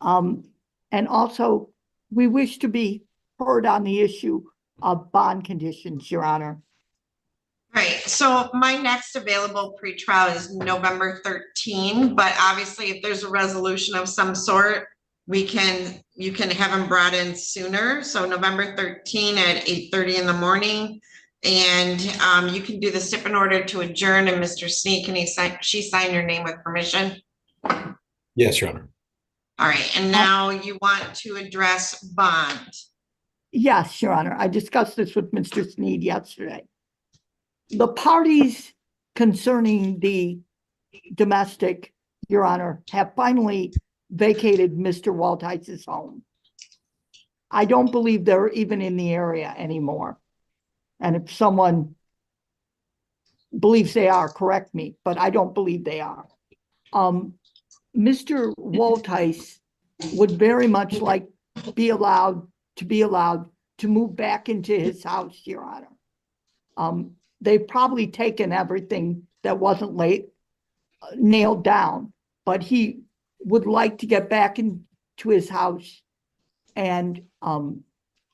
And also, we wish to be heard on the issue of bond conditions, Your Honor. Right, so my next available pretrial is November 13, but obviously if there's a resolution of some sort, you can have them brought in sooner. So November 13 at 8:30 in the morning. And you can do the stip in order to adjourn, and Mr. Sneed, can she sign your name with permission? Yes, Your Honor. All right, and now you want to address bond. Yes, Your Honor. I discussed this with Mr. Sneed yesterday. The parties concerning the domestic, Your Honor, have finally vacated Mr. Waltice's home. I don't believe they're even in the area anymore. And if someone believes they are, correct me, but I don't believe they are. Mr. Wolthius would very much like be allowed to move back into his house, Your Honor. They've probably taken everything that wasn't nailed down, but he would like to get back into his house and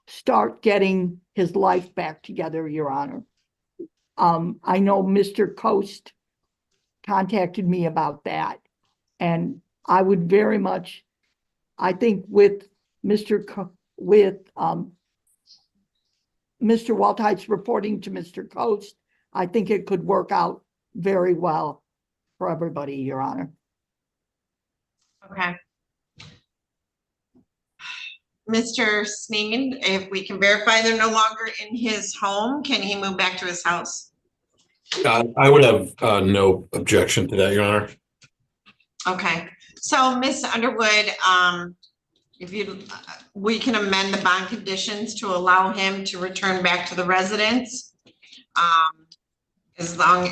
start getting his life back together, Your Honor. I know Mr. Coast contacted me about that, and I would very much, I think with Mr. Wolthius reporting to Mr. Coast, I think it could work out very well for everybody, Your Honor. Okay. Mr. Sneed, if we can verify they're no longer in his home, can he move back to his house? I would have no objection to that, Your Honor. Okay, so Ms. Underwood, we can amend the bond conditions to allow him to return back to the residence. As long,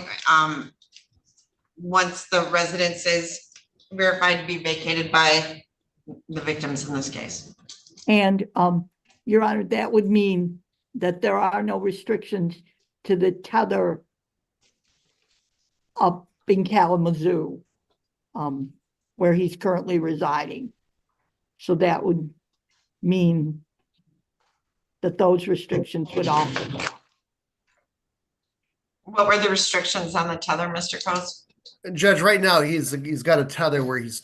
once the residence is verified to be vacated by the victims in this case. And Your Honor, that would mean that there are no restrictions to the tether up in Kalamazoo, where he's currently residing. So that would mean that those restrictions would also. What were the restrictions on the tether, Mr. Coast? Judge, right now he's got a tether where he's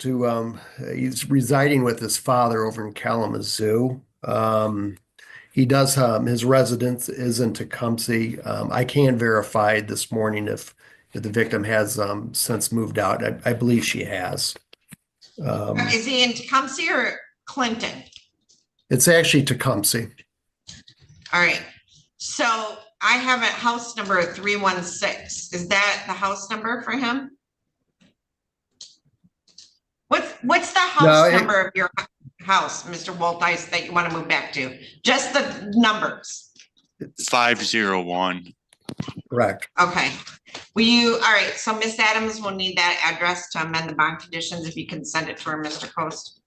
residing with his father over in Kalamazoo. He does his residence is in Tecumseh. I can verify this morning if the victim has since moved out. I believe she has. Is he in Tecumseh or Clinton? It's actually Tecumseh. All right, so I have a house number 316. Is that the house number for him? What's the house number of your house, Mr. Wolthius, that you want to move back to? Just the numbers. 501. Correct. Okay. All right, so Miss Adams will need that address to amend the bond conditions if you can send it to her, Mr. Coast.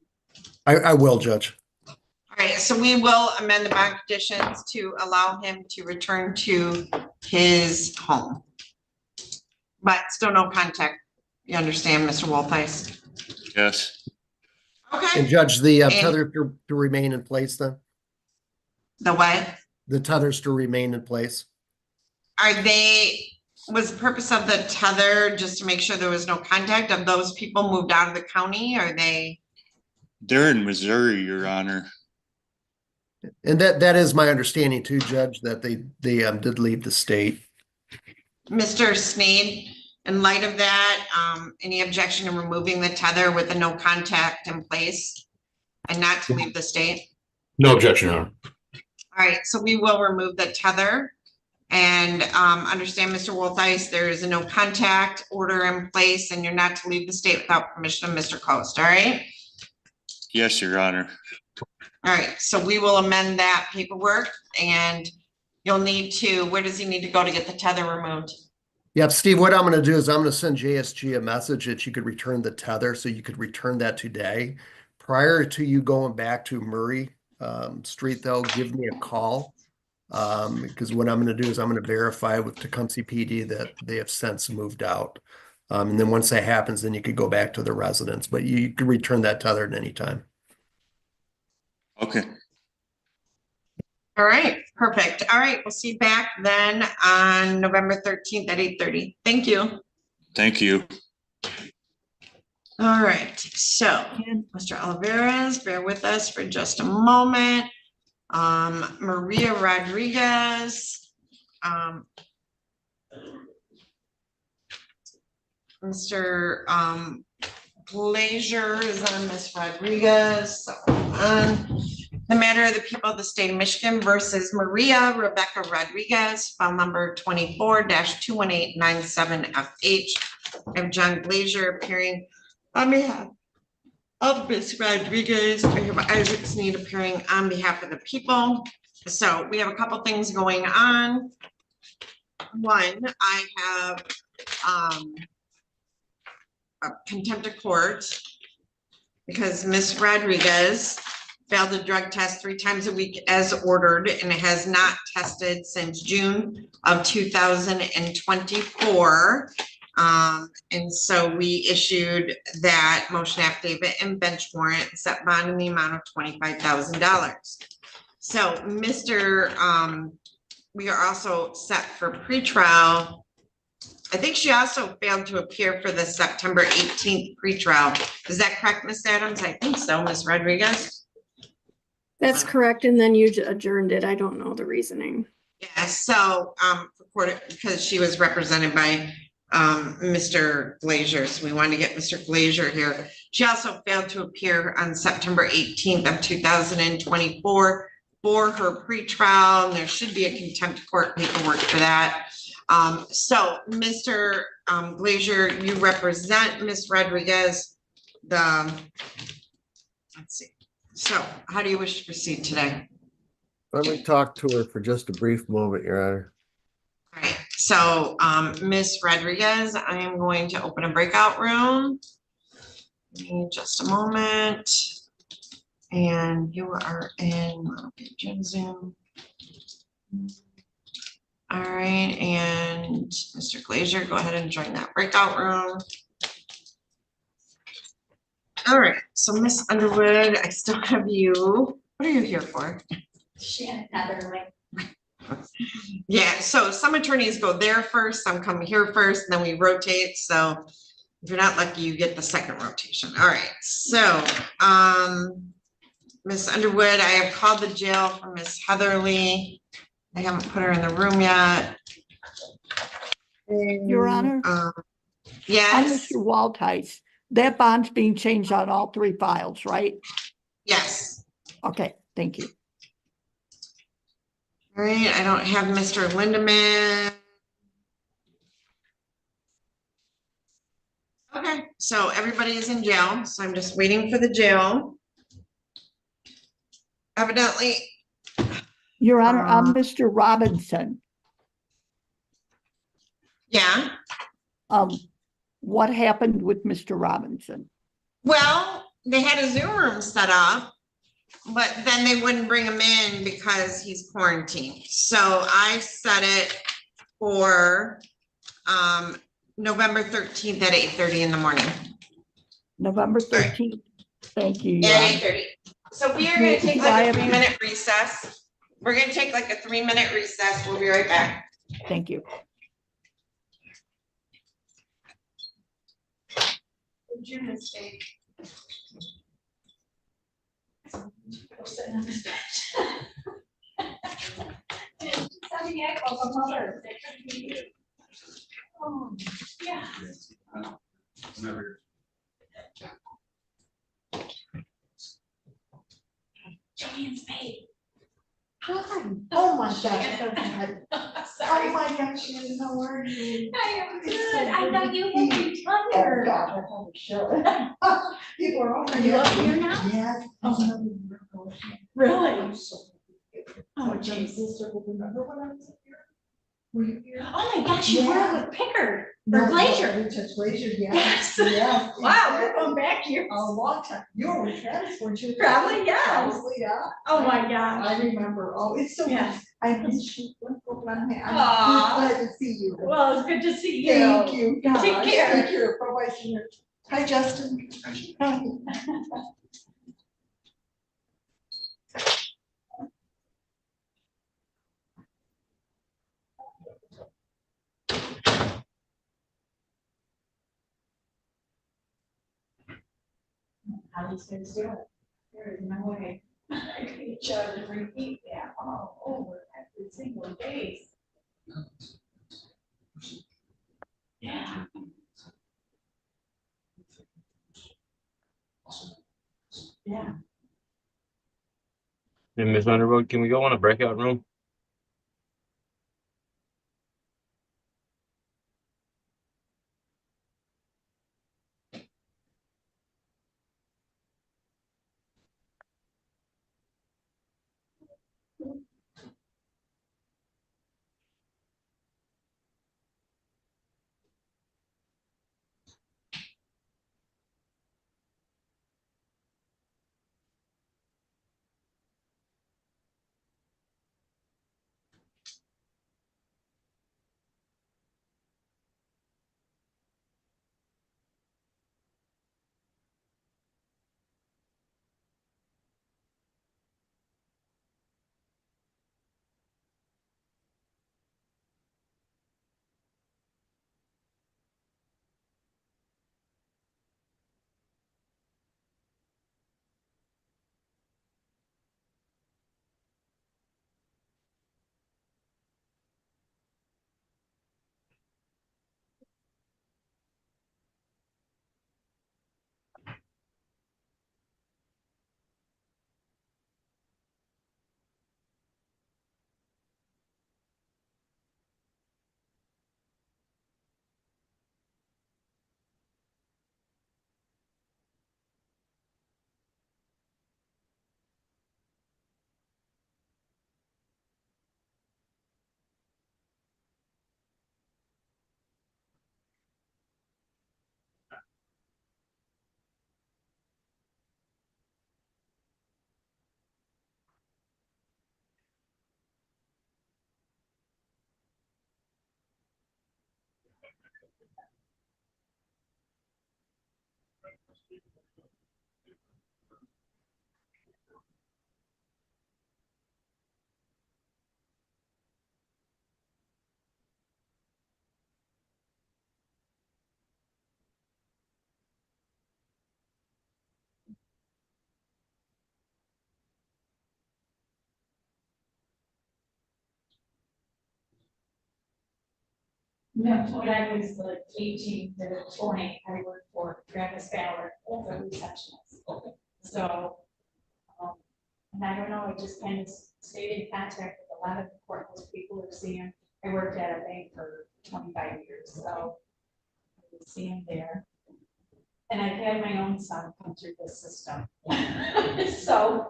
I will, Judge. All right, so we will amend the bond conditions to allow him to return to his home. But still no contact. You understand, Mr. Wolthius? Yes. Okay. And Judge, the tether to remain in place then? The what? The tethers to remain in place. Was the purpose of the tether just to make sure there was no contact of those people moved out of the county? They're in Missouri, Your Honor. And that is my understanding too, Judge, that they did leave the state. Mr. Sneed, in light of that, any objection to removing the tether with the no contact in place and not to leave the state? No objection, Your Honor. All right, so we will remove the tether and understand, Mr. Wolthius, there is a no contact order in place and you're not to leave the state without permission of Mr. Coast, all right? Yes, Your Honor. All right, so we will amend that paperwork and you'll need to, where does he need to go to get the tether removed? Yep, Steve, what I'm going to do is I'm going to send JSG a message that you could return the tether, so you could return that today. Prior to you going back to Murray Street, though, give me a call, because what I'm going to do is I'm going to verify with Tecumseh PD that they have since moved out. And then once that happens, then you could go back to the residence, but you could return that tether at any time. Okay. All right, perfect. All right, we'll see you back then on November 13th at 8:30. Thank you. Thank you. All right, so Mr. Olivares, bear with us for just a moment. Maria Rodriguez. Mr. Glazier is on Miss Rodriguez. So the matter of the people of the state of Michigan versus Maria Rebecca Rodriguez, file number 24-21897FH. I have John Glazier appearing on behalf of Miss Rodriguez. I have Isaac Sneed appearing on behalf of the people. So we have a couple things going on. One, I have a contempt of court because Miss Rodriguez failed the drug test 3 times a week as ordered and has not tested since June of 2024. And so we issued that motion affidavit and bench warrant, set bond in the amount of $25,000. So we are also set for pretrial. I think she also failed to appear for the September 18th pretrial. Is that correct, Ms. Adams? I think so, Ms. Rodriguez. That's correct, and then you adjourned it. I don't know the reasoning. Yeah, so because she was represented by Mr. Glazier, so we wanted to get Mr. Glazier here. She also failed to appear on September 18th of 2024 for her pretrial, and there should be a contempt of court paperwork for that. So Mr. Glazier, you represent Ms. Rodriguez. Let's see. So how do you wish to proceed today? Let me talk to her for just a brief moment, Your Honor. All right, so Ms. Rodriguez, I am going to open a breakout room. Give me just a moment. And you are in Zoom. All right, and Mr. Glazier, go ahead and join that breakout room. All right, so Miss Underwood, I still have you. What are you here for? Yeah, so some attorneys go there first, some come here first, and then we rotate. So if you're not lucky, you get the second rotation. All right, so Miss Underwood, I have called the jail for Miss Heatherly. I haven't put her in the room yet. Your Honor? Yes. I'm Mr. Waltice. That bond's being changed on all 3 files, right? Yes. Okay, thank you. All right, I don't have Mr. Lindeman. Okay, so everybody is in jail, so I'm just waiting for the jail. Evidently. Your Honor, I'm Mr. Robinson. Yeah. What happened with Mr. Robinson? Well, they had a Zoom room set up, but then they wouldn't bring him in because he's quarantined. So I set it for November 13th at 8:30 in the morning. November 13th. Thank you. At 8:30. So we are going to take like a 3-minute recess. We're going to take like a 3-minute recess. We'll be right back. Thank you. What's your mistake? Sitting on this bench. Having echo from others. They couldn't be you. Oh, yeah. Never. Jane's paid. Hi. Oh my gosh. Sorry. Oh my gosh, Shannon, how are you? I am good. I know you will be tired. Oh God, I probably should. People are over. Are you up here now? Yes. Really? I'm so- Oh, My jeez. sister will remember when I was up here. Were you here? Oh my gosh, you Yeah. were with Pickard No, or Glazier. We took Glazier, yes. Yes. Yes. Wow, we're going back here. A long time. You were with Travis, weren't you? Probably, yes. Probably, yeah. Oh my gosh. I remember. Oh, it's so. Yeah. I miss you. I'm Aw. glad to see you. Well, it's good to see you. Thank you. Take gosh. care. Take care. Bye-bye, senior. Hi, Justin. Hi. How these things do it. There is no way I could each other to repeat that all over every single day. Yeah. Yeah. Hey, Ms. Underwood, can we go in a breakout room? No, when I was like 18 to 20, I worked for Travis Ballard as a receptionist. So, and I don't know, I just kind of stayed in contact with a lot of the courthouse people who see him. I worked at a bank for 25 years, so I would see him there. And I've had my own son come through the system. So,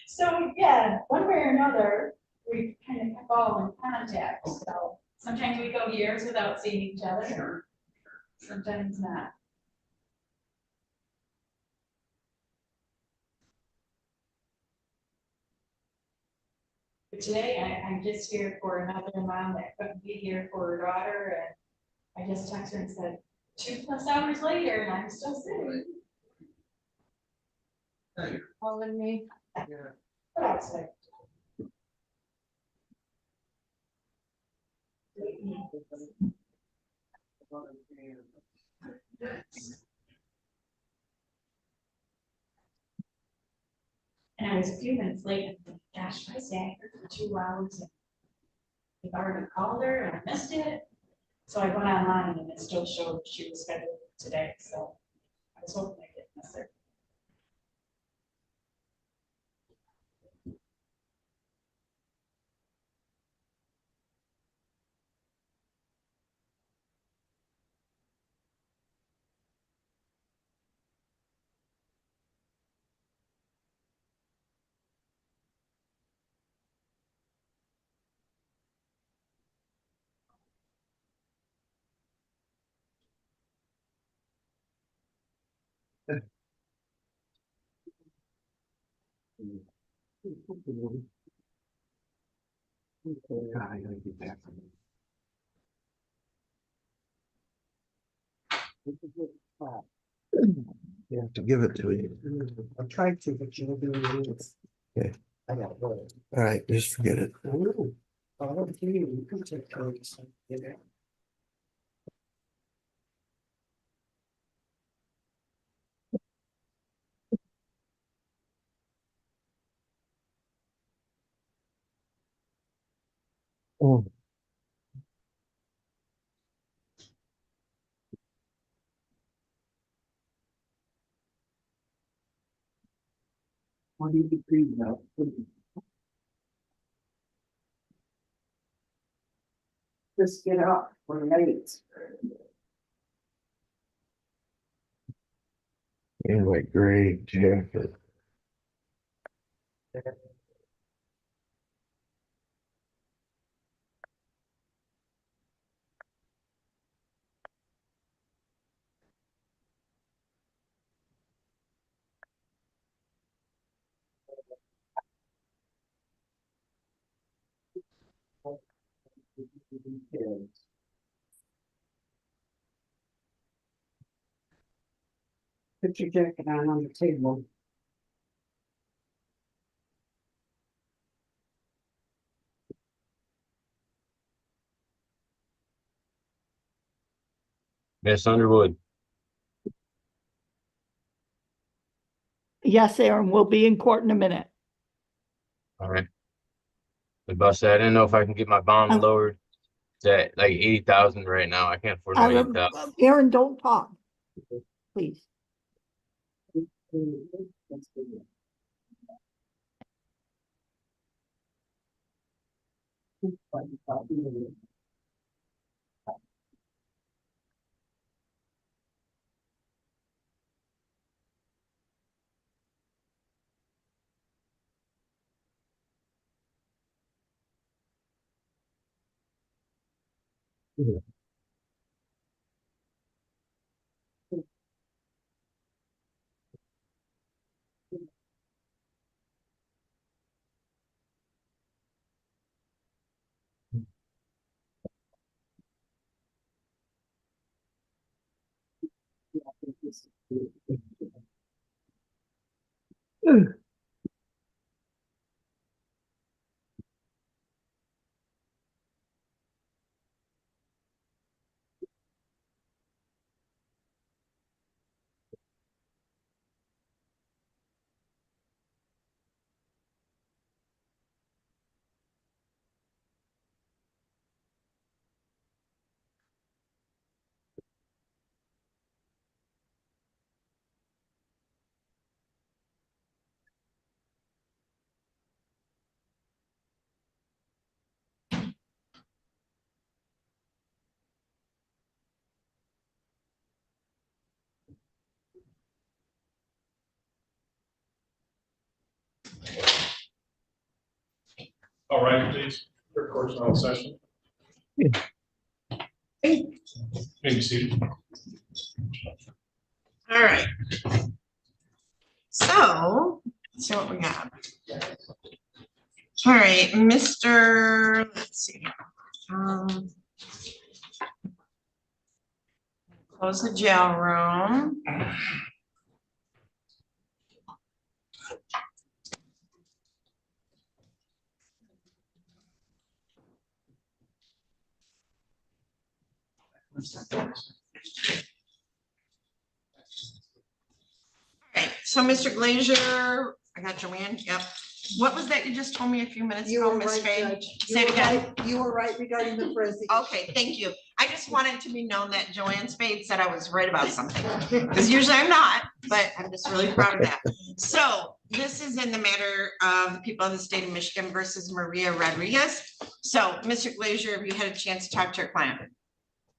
so yeah, one way or another, we kind of kept all in contact, so sometimes we go years without seeing each other, sometimes not. But today, I'm just here for another mom that couldn't be here for her daughter, and I just texted her and said, 2+ hours later, and I'm still sitting. Calling me. What else? And I was a few minutes late, and gosh, I sat here for 2 hours and we've already called her and I missed it. So I went online and it still showed she was scheduled today, so I was hoping I didn't miss her. You have to give it to you. I tried to, but you know, Okay. I got one. All right, just forget it. Oh, you can take care of yourself, you know. Oh. What do you do now? Just get up, we're late. In my gray jacket. Put your jacket on the table. Miss Underwood, Yes, Aaron, we'll be in court in a minute. all right. The bus, I didn't know if I can get my bond lowered. It's at like 80,000 right now. I can't afford no 80,000. Aaron, don't talk, please. All right, please, your court's now in session. Maybe seated. All right. So, let's see what we got. All right, Mr. Let's see. Close the jail room. Okay, so Mr. Glazier, I got Joanne, yep. What was that you just told me a few minutes You ago, were Ms. right, Fay? Judge. Say it again. You were right regarding the forensic. Okay, thank you. I just wanted to be known that Joanne Spade said I was right about something. Because usually I'm not, but I'm just really proud of that. So this is in the matter of the people of the state of Michigan versus Maria Rodriguez. So Mr. Glazier, have you had a chance to talk to your client?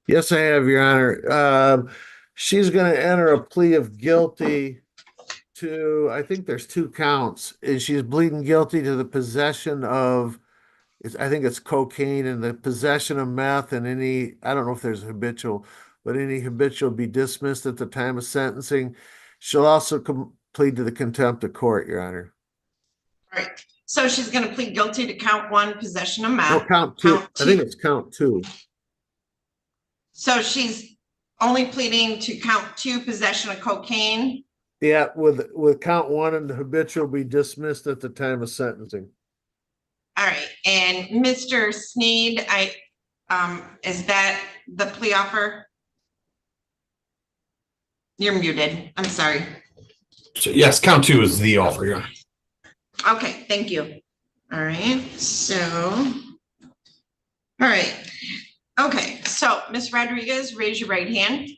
Yes, I have, Your Honor. She's gonna enter a plea of guilty to, I think there's 2 counts, and she's pleading guilty to the possession of, I think it's cocaine, and the possession of meth, and any, I don't know if there's habitual, but any habitual be dismissed at the time of sentencing. She'll also plead to the contempt of court, Your Honor. All right, so she's gonna plead guilty to count 1, possession of meth. No, count 2. I think it's count 2. So she's only pleading to count 2, possession of cocaine. Yeah, with count 1 and the habitual be dismissed at the time of sentencing. All right, and Mr. Sneed, is that the plea offer? You're muted, I'm sorry. So yes, count 2 is the offer, yeah. Okay, thank you. All right, so, all right. Okay, so Ms. Rodriguez, raise your right hand.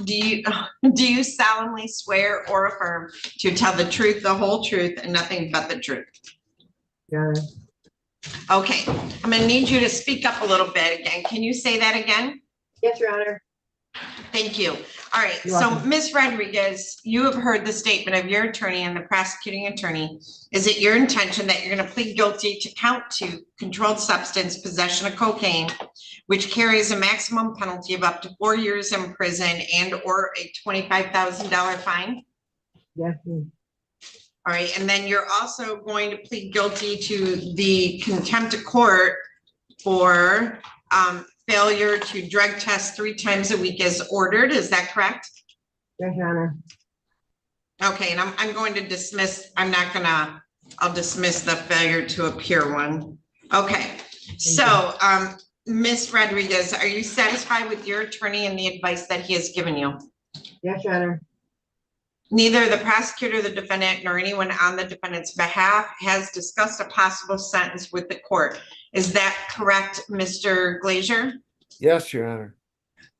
Do you solemnly swear or affirm to tell the truth, the whole truth, and nothing but the truth? Yeah. Okay, I'm gonna need you to speak up a little bit again. Can you say that again? Yes, Your Honor. Thank you. All right, You're so welcome. Ms. Rodriguez, you have heard the statement of your attorney and the prosecuting attorney. Is it your intention that you're gonna plead guilty to count 2, controlled substance, possession of cocaine, which carries a maximum penalty of up to 4 years in prison and or a $25,000 fine? Yes. All right, and then you're also going to plead guilty to the contempt of court for failure to drug test 3 times a week as ordered. Is that correct? Yes, Your Honor. Okay, and I'm going to dismiss, I'll dismiss the failure to appear one. Okay, so Ms. Rodriguez, are you satisfied with your attorney and the advice that he has given you? Yes, Your Honor. Neither the prosecutor, the defendant, nor anyone on the defendant's behalf has discussed a possible sentence with the court. Is that correct, Mr. Glazier? Yes, Your Honor.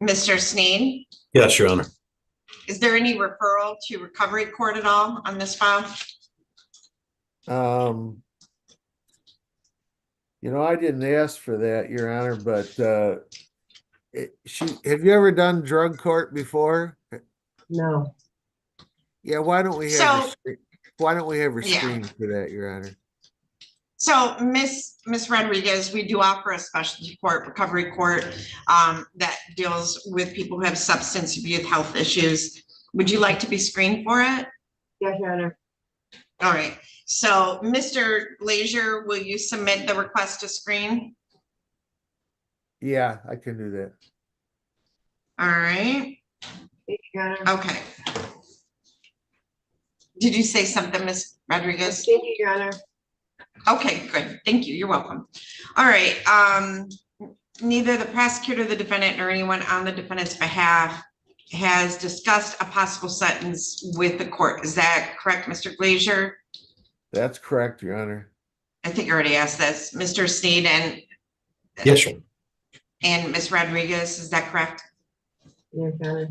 Mr. Sneed? Yes, Your Honor. Is there any referral to recovery court at all on this file? I didn't ask for that, Your Honor, but have you ever done drug court before? No. Yeah, why don't we have her Yeah. screened for that, Your Honor? So Miss Rodriguez, we do offer a specialty court, recovery court, that deals with people who have substance abuse health issues. Would you like to be screened for it? Yes, Your Honor. All right, so Mr. Glazier, will you submit the request to screen? Yeah, I can do that. All right. Okay. Did you say something, Ms. Rodriguez? Thank you, Your Honor. Okay, good. Thank you. You're welcome. All right. Neither the prosecutor, the defendant, nor anyone on the defendant's behalf has discussed a possible sentence with the court. Is that correct, Mr. Glazier? That's correct, Your Honor. I think you already asked this. Mr. Sneed and Yes, sir. Ms. Rodriguez, is that correct? Yes, Your Honor.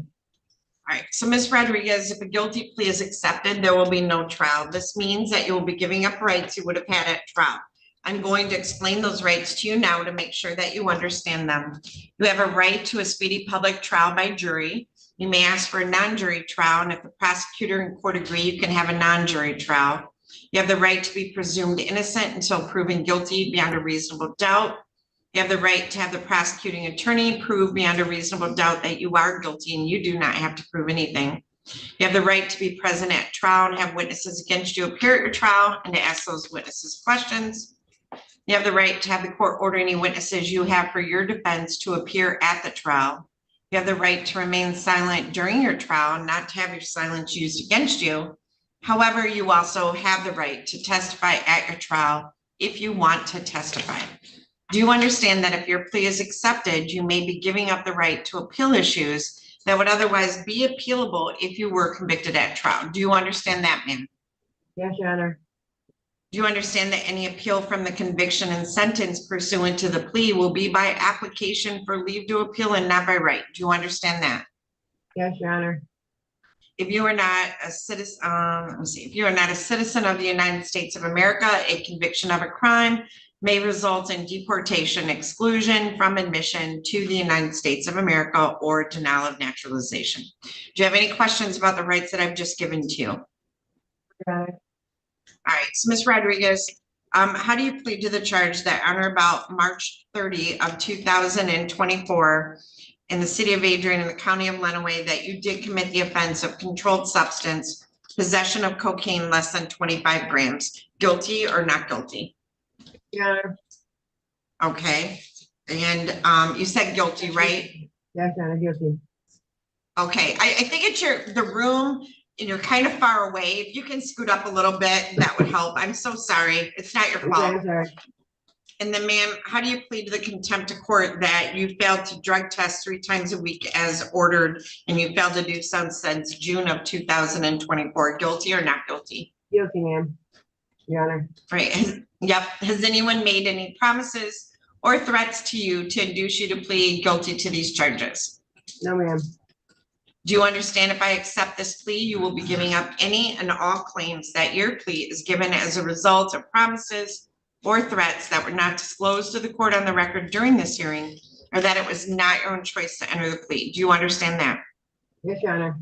All right, so Ms. Rodriguez, if a guilty plea is accepted, there will be no trial. This means that you will be giving up rights you would have had at trial. I'm going to explain those rights to you now to make sure that you understand them. You have a right to a speedy public trial by jury. You may ask for a non-jury trial, and if the prosecutor and court agree, you can have a non-jury trial. You have the right to be presumed innocent until proven guilty beyond a reasonable doubt. You have the right to have the prosecuting attorney prove beyond a reasonable doubt that you are guilty and you do not have to prove anything. You have the right to be present at trial and have witnesses against you appear at your trial and to ask those witnesses questions. You have the right to have the court order any witnesses you have for your defense to appear at the trial. You have the right to remain silent during your trial, not to have your silence used against you. However, you also have the right to testify at your trial if you want to testify. Do you understand that if your plea is accepted, you may be giving up the right to appeal issues that would otherwise be appealable if you were convicted at trial? Do you understand that, ma'am? Yes, Your Honor. Do you understand that any appeal from the conviction and sentence pursuant to the plea will be by application for leave to appeal and not by right? Do you understand that? Yes, Your Honor. If you are not a citizen, if you are not a citizen of the United States of America, a conviction of a crime may result in deportation, exclusion from admission to the United States of America, or denial of naturalization. Do you have any questions about the rights that I've just given to you? All right, so Ms. Rodriguez, how do you plead to the charge that on or about March 30 of 2024 in the city of Adrian in the county of Lenawee that you did commit the offense of controlled substance, possession of cocaine less than 25 grams, guilty or not guilty? Yeah. Okay, and you said guilty, right? Yes, Your Honor, guilty. Okay, I think it's the room and you're kind of far away. If you can scoot up a little bit, that would help. I'm so sorry. It's not your fault. Okay, sorry. And then, ma'am, how do you plead to the contempt of court that you failed to drug test 3 times a week as ordered and you failed to do so since June of 2024? Guilty or not guilty? Guilty, ma'am. Your Honor. Right. Yep. Has anyone made any promises or threats to you to induce you to plead guilty to these charges? No, ma'am. Do you understand if I accept this plea, you will be giving up any and all claims that your plea is given as a result of promises or threats that were not disclosed to the court on the record during this hearing, or that it was not your own choice to enter the plea? Do you understand that? Yes, Your Honor.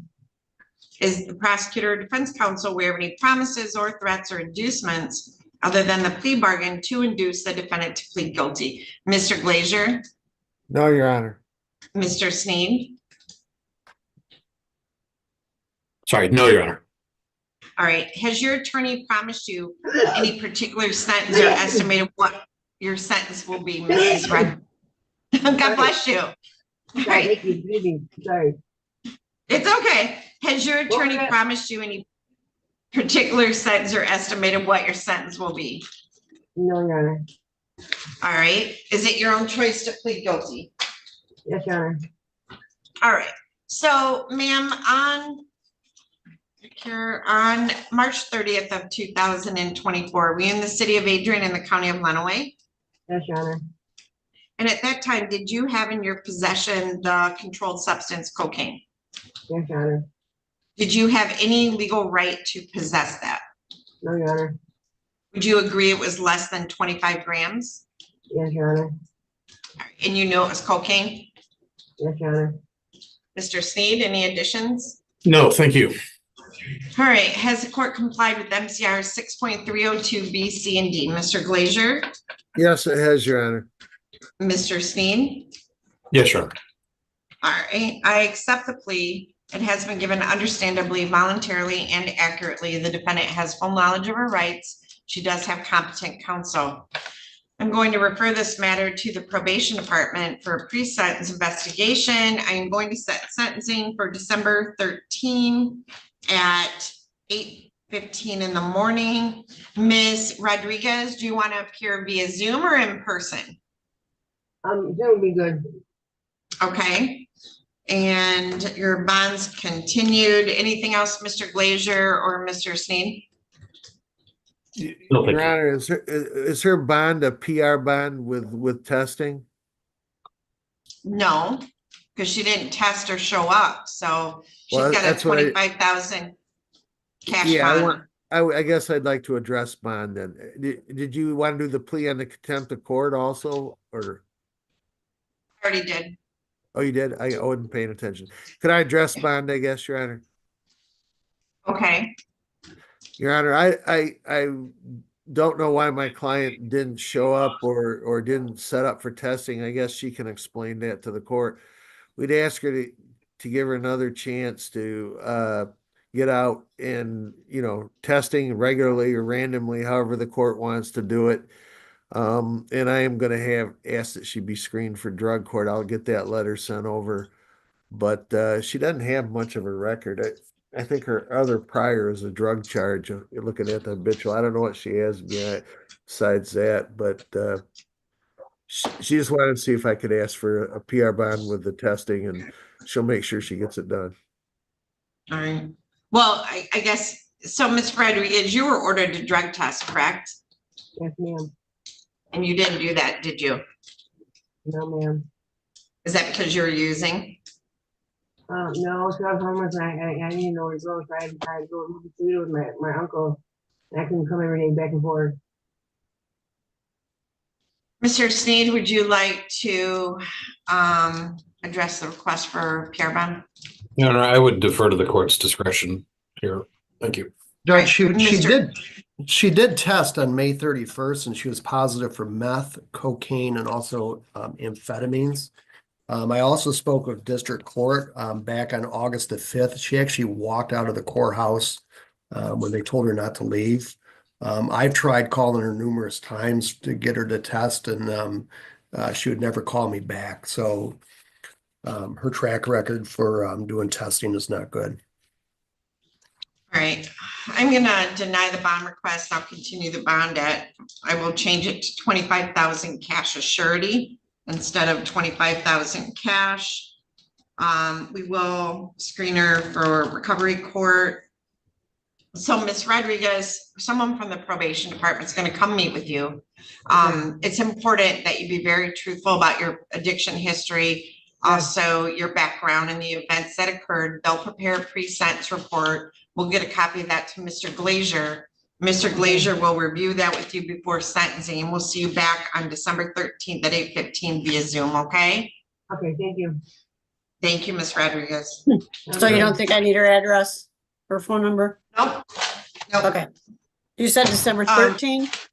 Is the prosecutor or defense counsel aware of any promises or threats or inducements other than the plea bargain to induce the defendant to plead guilty? Mr. Glazier? No, Your Honor. Mr. Sneed? Sorry, no, Your Honor. All right. Has your attorney promised you any particular sentence or estimated what your sentence will be, Mrs. Red? God bless you. All right. Sorry. It's okay. Has your attorney promised you any particular sentence or estimated what your sentence will be? No, Your Honor. All right. Is it your own choice to plead guilty? Yes, Your Honor. All right. So, ma'am, on March 30th of 2024, were you in the city of Adrian in the county of Lenawee? Yes, Your Honor. And at that time, did you have in your possession the controlled substance cocaine? Yes, Your Honor. Did you have any legal right to possess that? No, Your Honor. Would you agree it was less than 25 grams? Yes, Your Honor. And you knew it was cocaine? Yes, Your Honor. Mr. Sneed, any additions? No, thank you. All right. Has the court complied with MCR 6.302 B, C, and D? Mr. Glazier? Yes, it has, Your Honor. Mr. Sneed? Yes, Your Honor. All right. I accept the plea. It has been given understandably, voluntarily, and accurately. The defendant has full knowledge of her rights. She does have competent counsel. I'm going to refer this matter to the probation department for a pre-sentence investigation. I am going to set sentencing for December 13 at 8:15 in the morning. Ms. Rodriguez, do you want to appear via Zoom or in person? That would be good. Okay. And your bonds continued. Anything else, Mr. Glazier or Mr. Sneed? No, thank Your you. Honor, is her bond a PR bond with testing? No, because she didn't test or show up. So she's Well, got a that's what I- 25,000 cash Yeah, bond. I guess I'd like to address bond then. Did you want to do the plea on the contempt of court also, or? Already did. Oh, you did? I wasn't paying attention. Could I address bond, I guess, Your Honor? Okay. Your Honor, I don't know why my client didn't show up or didn't set up for testing. I guess she can explain that to the court. We'd ask her to give her another chance to get out and, testing regularly or randomly, however the court wants to do it. And I am gonna ask that she be screened for drug court. I'll get that letter sent over. But she doesn't have much of a record. I think her other prior is a drug charge. You're looking at the habitual. I don't know what she has besides that, but she just wanted to see if I could ask for a PR bond with the testing, and she'll make sure she gets it done. All right. Well, I guess, so Ms. Rodriguez, you were ordered to drug test, correct? Yes, ma'am. And you didn't do that, did you? No, ma'am. Is that because you were using? No, so I was homeless. I didn't know where to go. So I had to go to Toledo with my uncle. And I couldn't come every day back and forth. Mr. Sneed, would you like to address the request for PR bond? Your Honor, I would defer to the court's discretion here. Thank you. Judge, she did test on May 31st, and she was positive for meth, cocaine, and also amphetamines. I also spoke with district court back on August the 5th. She actually walked out of the courthouse when they told her not to leave. I've tried calling her numerous times to get her to test, and she would never call me back. So her track record for doing testing is not good. All right, I'm gonna deny the bond request. I'll continue the bond I will change it to 25,000 cash as surety instead of 25,000 cash. We will screen her for recovery court. So Ms. Rodriguez, someone from the probation department is going to come meet with you. It's important that you be very truthful about your addiction history, also your background and the events that occurred. They'll prepare a pre-sentence report. We'll get a copy of that to Mr. Glazier. Mr. Glazier will review that with you before sentencing, and we'll see you back on December 13th at 8:15 via Zoom, okay? Okay, thank you. Thank you, Ms. Rodriguez. So you don't think I need her address or phone number? Nope. Nope. Okay. You said December 13th?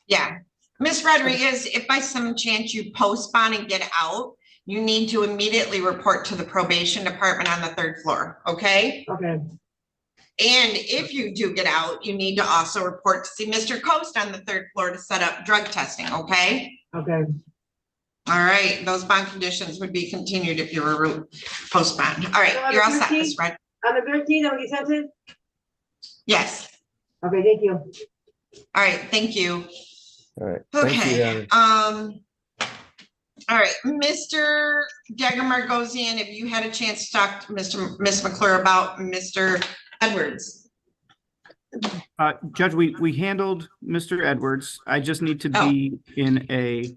Yeah. Ms. Rodriguez, if by some chance you postpone and get out, you need to immediately report to the probation department on the 3rd floor, okay? Okay. And if you do get out, you need to also report to see Mr. Coast on the 3rd floor to set up drug testing, okay? Okay. All right, those bond conditions would be continued if you were postponed. All right, you're all set, Ms. Red. On the 13th, that what you said to? Yes. Okay, thank you. All right, thank you. All right. Thank you, Okay, Your Honor. all right, Mr. Degamargosian, if you had a chance to talk to Ms. McClure about Mr. Edwards. Judge, we handled Mr. Edwards. I just need to be in a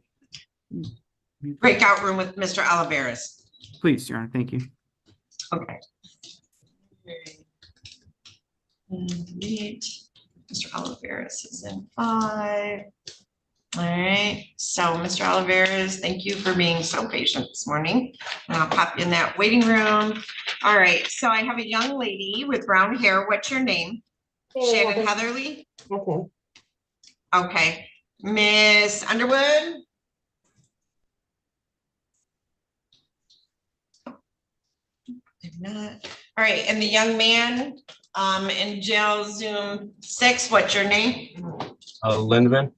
breakout room with Mr. Oliveras. Please, Your Honor, thank you. Okay. Meet Mr. Oliveras is in 5. All right, so Mr. Oliveras, thank you for being so patient this morning. And I'll pop you in that waiting room. All right, so I have a young lady with brown hair. What's your name? Shannon Heatherly? Okay. Okay, Miss Underwood? If not, all right, and the young man in jail Zoom 6, what's your name? Lindman.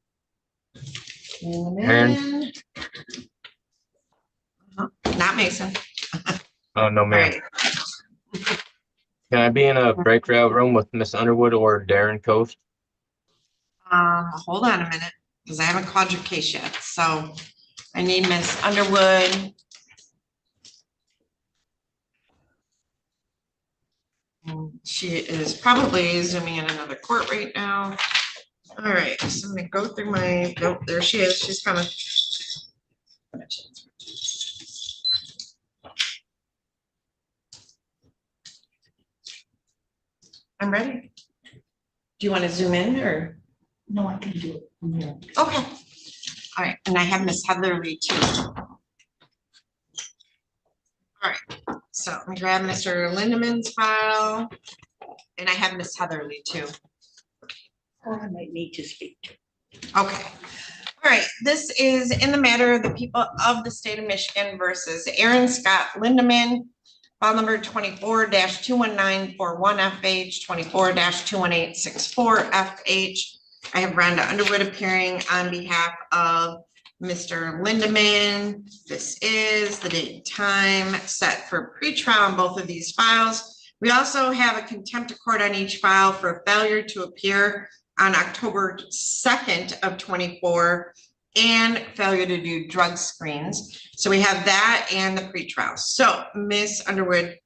Lindeman. Not Mason. Oh, no, ma'am. Right. Can I be in a breakout room with Miss Underwood or Darren Coast? Hold on a minute, because I haven't called your case yet, so I need Miss Underwood. She is probably zooming in another court right now. All right, so I'm gonna go through my, nope, there she is, she's coming. I'm ready. Do you want to zoom in or? No, I can do it from here. Okay. All right, and I have Miss Heatherly too. All right, so let me grab Mr. Lindeman's file. And I have Miss Heatherly too. Or I might need to speak to. Okay. All right, this is in the matter of the people of the state of Michigan versus Aaron Scott Lindeman. File number 24-21941 FH, 24-21864 FH. I have Rhonda Underwood appearing on behalf of Mr. Lindeman. This is the date and time set for pretrial on both of these files. We also have a contempt of court on each file for failure to appear on October 2nd of 24 and failure to do drug screens. So we have that and the pretrial. So Miss Underwood,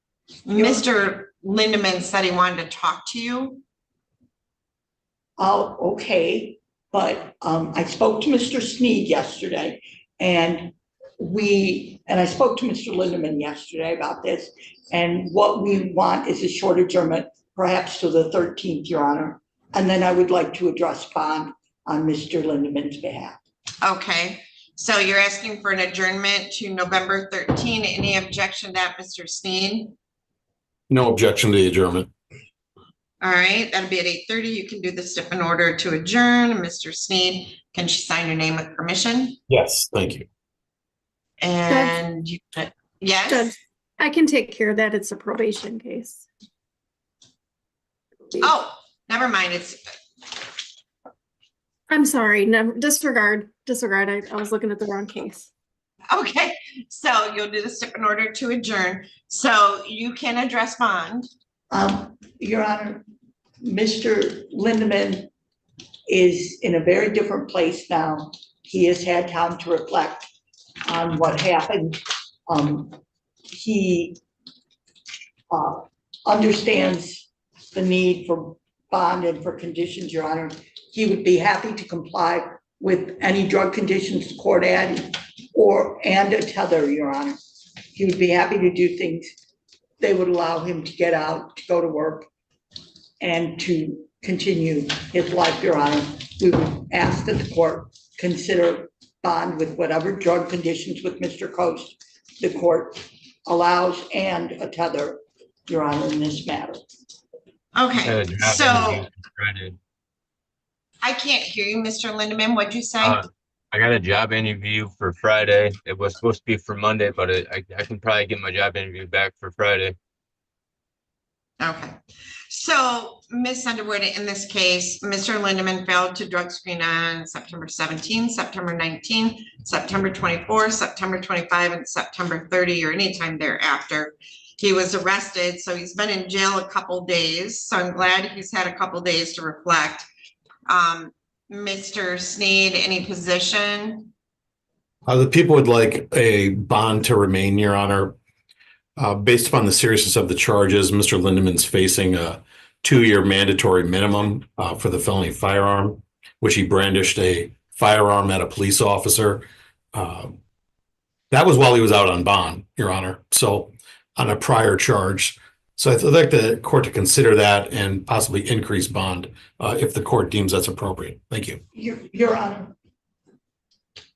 Mr. Lindeman said he wanted to talk to you. Oh, okay, but I spoke to Mr. Sneed yesterday and I spoke to Mr. Lindeman yesterday about this. And what we want is a short adjournment, perhaps to the 13th, Your Honor. And then I would like to address bond on Mr. Lindeman's behalf. Okay, so you're asking for an adjournment to November 13. Any objection to that, Mr. Sneed? No objection to the adjournment. All right, that'll be at 8:30. You can do the step in order to adjourn. Mr. Sneed, can she sign your name with permission? Yes, thank you. And you, yes? Judge, I can take care of that. It's a probation case. Oh, never mind. It's I'm sorry. No, disregard. I was looking at the wrong case. okay. So you'll do the step in order to adjourn. So you can address bond. Your Honor, Mr. Lindeman is in a very different place now. He has had time to reflect on what happened. He understands the need for bond and for conditions, Your Honor. He would be happy to comply with any drug conditions the court added and a tether, Your Honor. He would be happy to do things. They would allow him to get out, to go to work, and to continue his life, Your Honor. We would ask that the court consider bond with whatever drug conditions with Mr. Coast the court allows and a tether, Your Honor, in this matter. Okay, so I can't hear you, Mr. Lindeman. What'd you say? I got a job interview for Friday. It was supposed to be for Monday, but I can probably get my job interview back for Friday. Okay. So, Ms. Underwood, in this case, Mr. Lindeman failed to drug screen on September 17, September 19, September 24, September 25, and September 30, or anytime thereafter. He was arrested, so he's been in jail a couple days. So I'm glad he's had a couple days to reflect. Mr. Sneed, any position? The people would like a bond to remain, Your Honor. Based upon the seriousness of the charges, Mr. Lindeman's facing a 2-year mandatory minimum for the felony firearm, which he brandished a firearm at a police officer. That was while he was out on bond, Your Honor. So on a prior charge. So I'd like the court to consider that and possibly increase bond if the court deems that's appropriate. Thank you. Your Honor,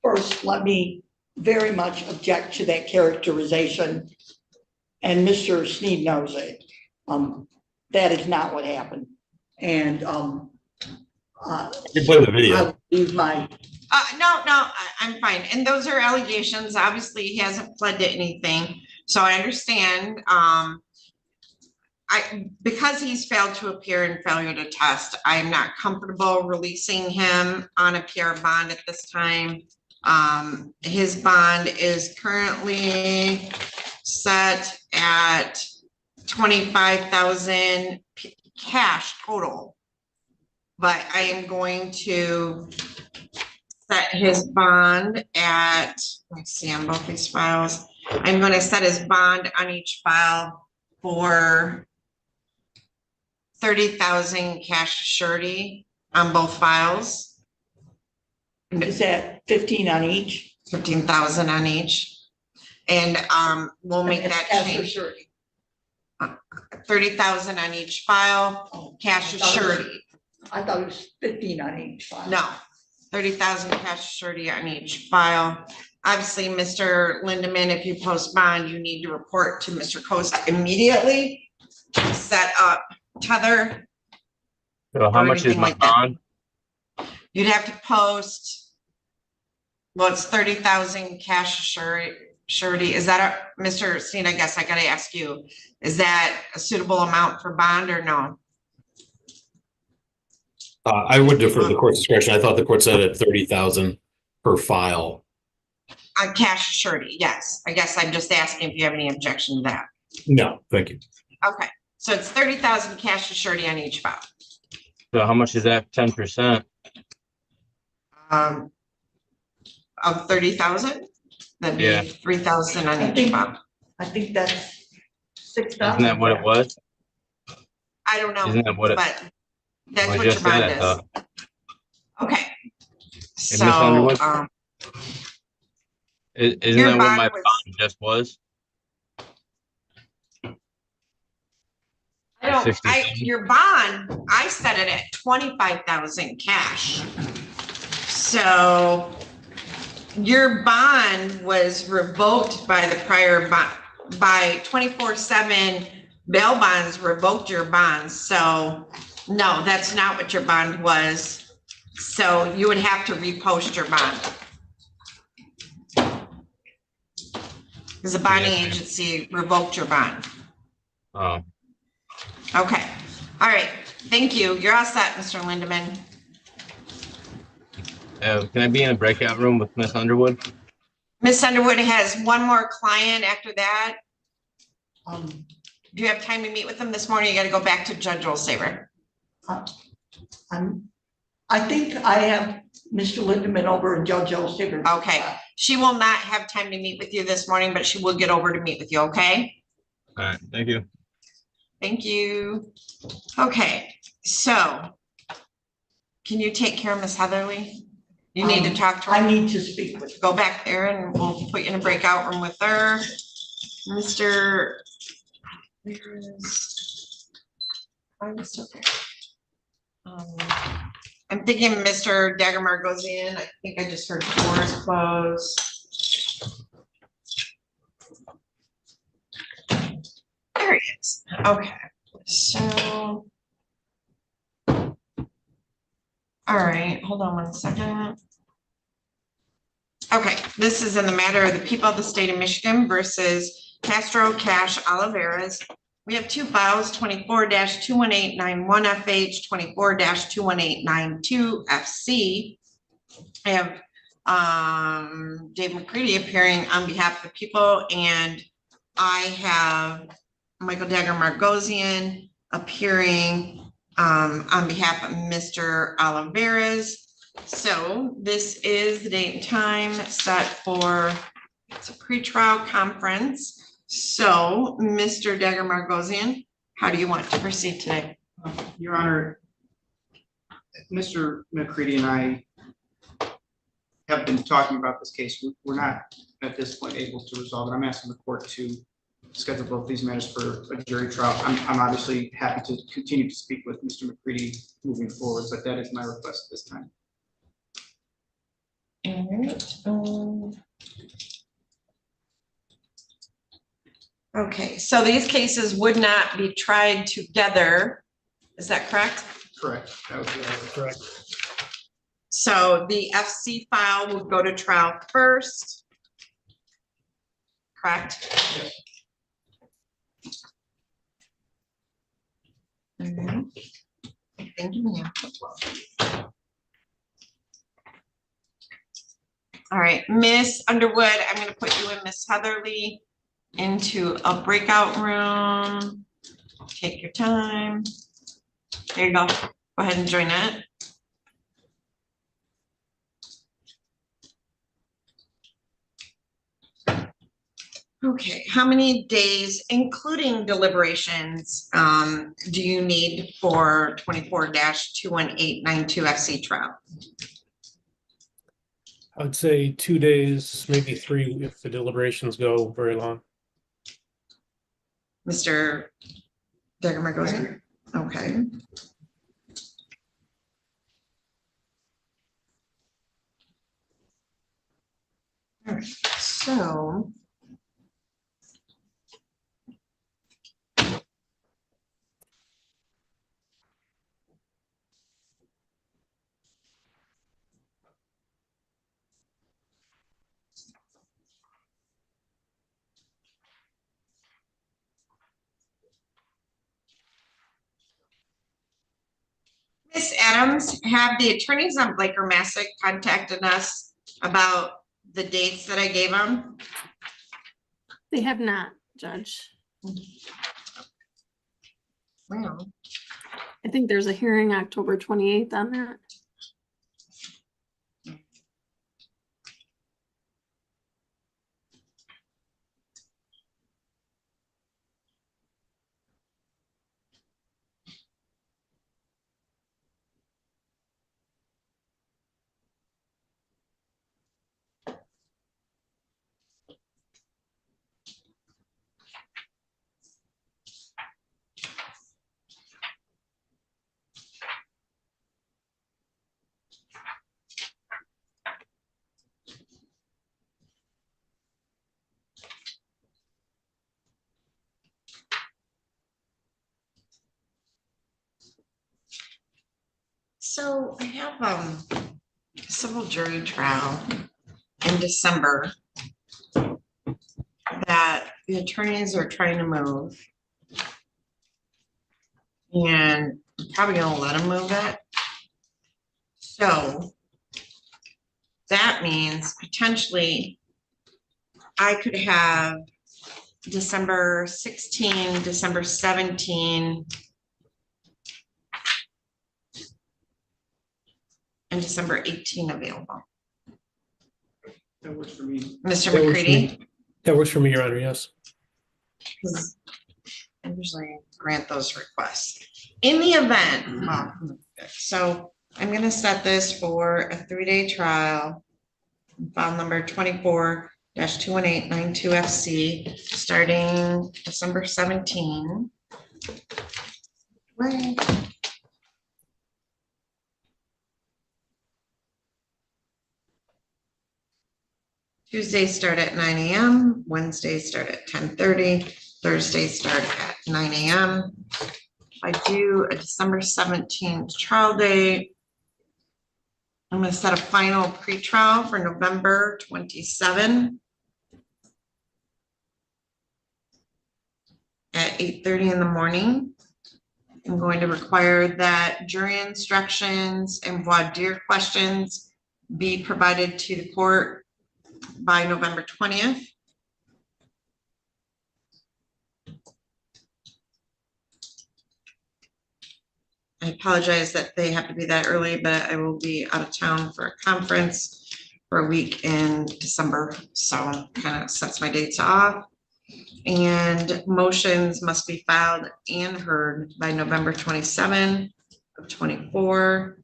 first, let me very much object to that characterization. And Mr. Sneed knows it. That is not what happened. And you play the video. I use my. No, I'm fine. And those are allegations. Obviously, he hasn't pled to anything. So I understand. I because he's failed to appear and failure to test, I am not comfortable releasing him on a PR bond at this time. His bond is currently set at 25,000 cash total. But I am going to set his bond at, let me see on both these files. I'm going to set his bond on each file for 30,000 cash surety on both files. Is that 15 on each? 15,000 on each. And we'll make that change. 30,000 on each file, cash surety. I thought it was 15 on each file. No, 30,000 cash surety on each file. Obviously, Mr. Lindeman, if you post bond, you need to report to Mr. Coast immediately. Set up tether. So how much is my bond? You'd have to post, well, it's 30,000 cash surety. Is that a, Mr. Steen, I guess I gotta ask you, is that a suitable amount for bond or no? I would defer to the court's discretion. I thought the court said at 30,000 per file. On cash surety, yes. I guess I'm just asking if you have any objection to that. No, thank you. Okay, so it's 30,000 cash surety on each file. So how much is that? 10%? Of 30,000, that'd Yeah. be 3,000 on each file. I think that's 6,000. Isn't that what it was? I don't know, Isn't that what it- but that's I what your just said bond it, is. though. Okay. Miss So, Underwood? Isn't your that what my bond was- bond just was? I don't, 67? your bond, I set it at 25,000 cash. So your bond was revoked by the prior bond, by 24/7 bail bonds revoked your bonds. So no, that's not what your bond was. So you would have to repost your bond. Because the bonding agency revoked your bond. Oh, Okay, all right, thank you. You're all set, Mr. Lindeman. can I be in a breakout room with Miss Underwood? Miss Underwood has one more client after that. Do you have time to meet with them this morning? You gotta go back to Judge Olsaver. I think I have Mr. Lindeman over and Judge Olsaver. Okay, she will not have time to meet with you this morning, but she will get over to meet with you, okay? All right, thank you. Thank you. Okay, so can you take care of Miss Heatherly? You need to talk to her. I need to speak with her. Go back there and we'll put you in a breakout room with her. Mr. I'm thinking Mr. Dagmar goes in. I think I just heard doors close. There he is. Okay, so. All right, hold on one second. Okay, this is in the matter of the people of the state of Michigan versus Castro Cash Oliveras. We have two files, 24-21891 FH, 24-21892 FC. I have Dave McCready appearing on behalf of the people, and I have Michael Dagger Margosian appearing on behalf of Mr. Oliveras. So this is the date and time set for, it's a pretrial conference. So Mr. Dagger Margosian, how do you want to proceed today? Your Honor, Mr. McCready and I have been talking about this case. We're not at this point able to resolve it. I'm asking the court to schedule both these matters for a jury trial. I'm obviously happy to continue to speak with Mr. McCready moving forward, but that is my request this time. All right. Okay, so these cases would not be tried together. Is that correct? Correct. That would be correct. So the FC file would go to trial first. Correct? Yes. Mhm. Thank you, ma'am. All right, Miss Underwood, I'm gonna put you and Miss Heatherly into a breakout room. Take your time. There you go. Go ahead and join it. Okay, how many days, including deliberations, do you need for 24-21892 FC trial? I would say 2 days, maybe 3 if the deliberations go very long. Mr. Degemer, okay. All right, so. Miss Adams, have the attorneys on Blaker Massick contacted us about the dates that I gave them? They have not, Judge. Well, I think there's a hearing October 28th on that. so I have civil jury trial in December that the attorneys are trying to move. And I'm probably gonna let them move it. So that means potentially I could have December 16, December 17, and December 18 available. That works for me. Mr. That works for me. McCready? That works for me, Your Honor, yes. Because I usually grant those requests. In the event, so I'm gonna set this for a 3-day trial. File number 24-21892 FC, starting December 17. Right. Tuesdays start at 9 a.m., Wednesdays start at 10:30, Thursdays start at 9 a.m. I do a December 17th trial date. I'm going to set a final pretrial for November 27 at 8:30 in the morning. I'm going to require that jury instructions and voir dire questions be provided to the court by November 20th. I apologize that they have to be that early, but I will be out of town for a conference for a week in December. So kind of sets my dates off. And motions must be filed and heard by November 27 of 24.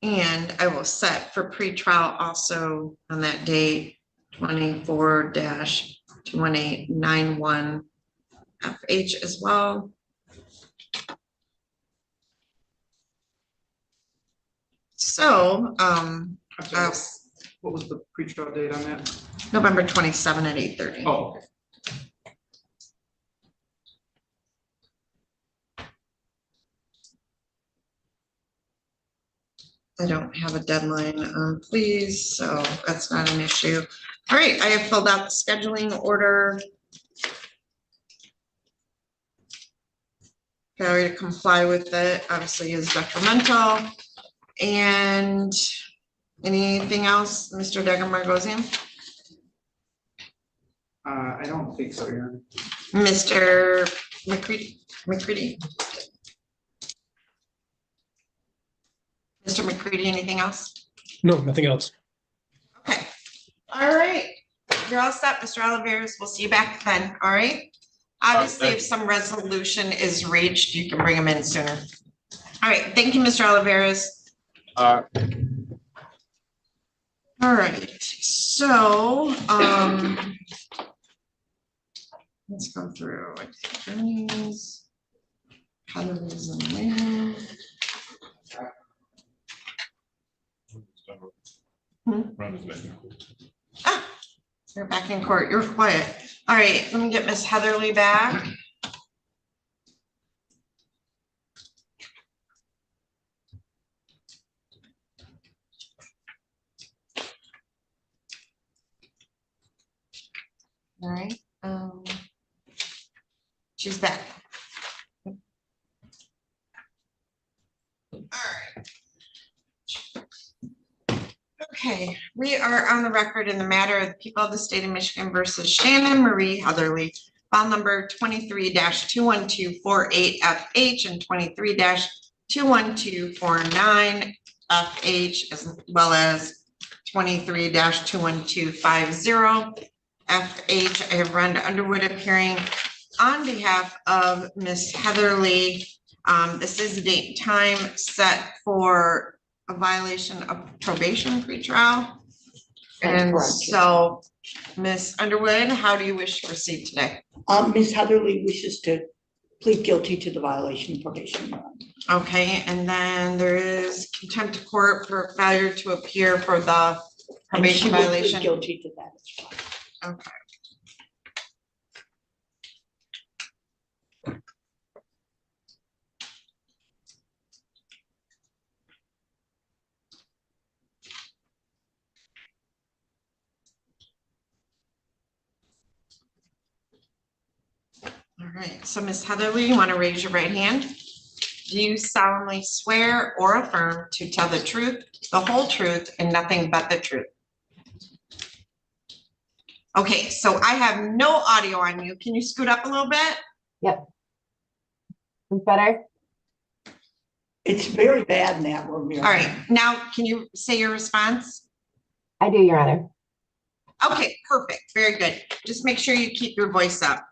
And I will set for pretrial also on that date, 24-21891 FH as well. So, what was the pretrial date on that? November 27 at 8:30. Oh, okay. I don't have a deadline on pleas, so that's not an issue. All right, I have filled out the scheduling order. Failure to comply with it obviously is detrimental. And anything else, Mr. Degemargosian? I don't think so, Your Honor. Mr. McCready? Mr. McCready, anything else? No, nothing else. Okay. All right. You're all set, Mr. Oliveris. We'll see you back then. All right. Obviously, if some resolution is reached, you can bring them in sooner. All right. Thank you, Mr. Oliveris. All right. So, let's go through attorneys. Heather's in there. Ah, you're back in court. You're quiet. All right, let me get Miss Heatherly back. All right. She's back. All right. Okay, we are on the record in the matter of the people of the state of Michigan versus Shannon Marie Heatherly, file number 23-21248FH and 23-21249FH, as well as 23-21250FH. I have Rhonda Underwood appearing on behalf of Miss Heatherly. This is the date and time set for a violation of probation pretrial. And so, Ms. Underwood, how do you wish to proceed today? Ms. Heatherly wishes to plead guilty to the violation of probation. Okay, and then there is contempt of court for failure to appear for the probation violation. Guilty to that as well. Okay. All right, so Ms. Heatherly, you want to raise your right hand? Do you solemnly swear or affirm to tell the truth, the whole truth, and nothing but the truth? Okay, so I have no audio on you. Can you scoot up a little bit? Yep. It's better? It's very bad in that room. All right, now can you say your response? I do, Your Honor. Okay, perfect, very good. Just make sure you keep your voice up.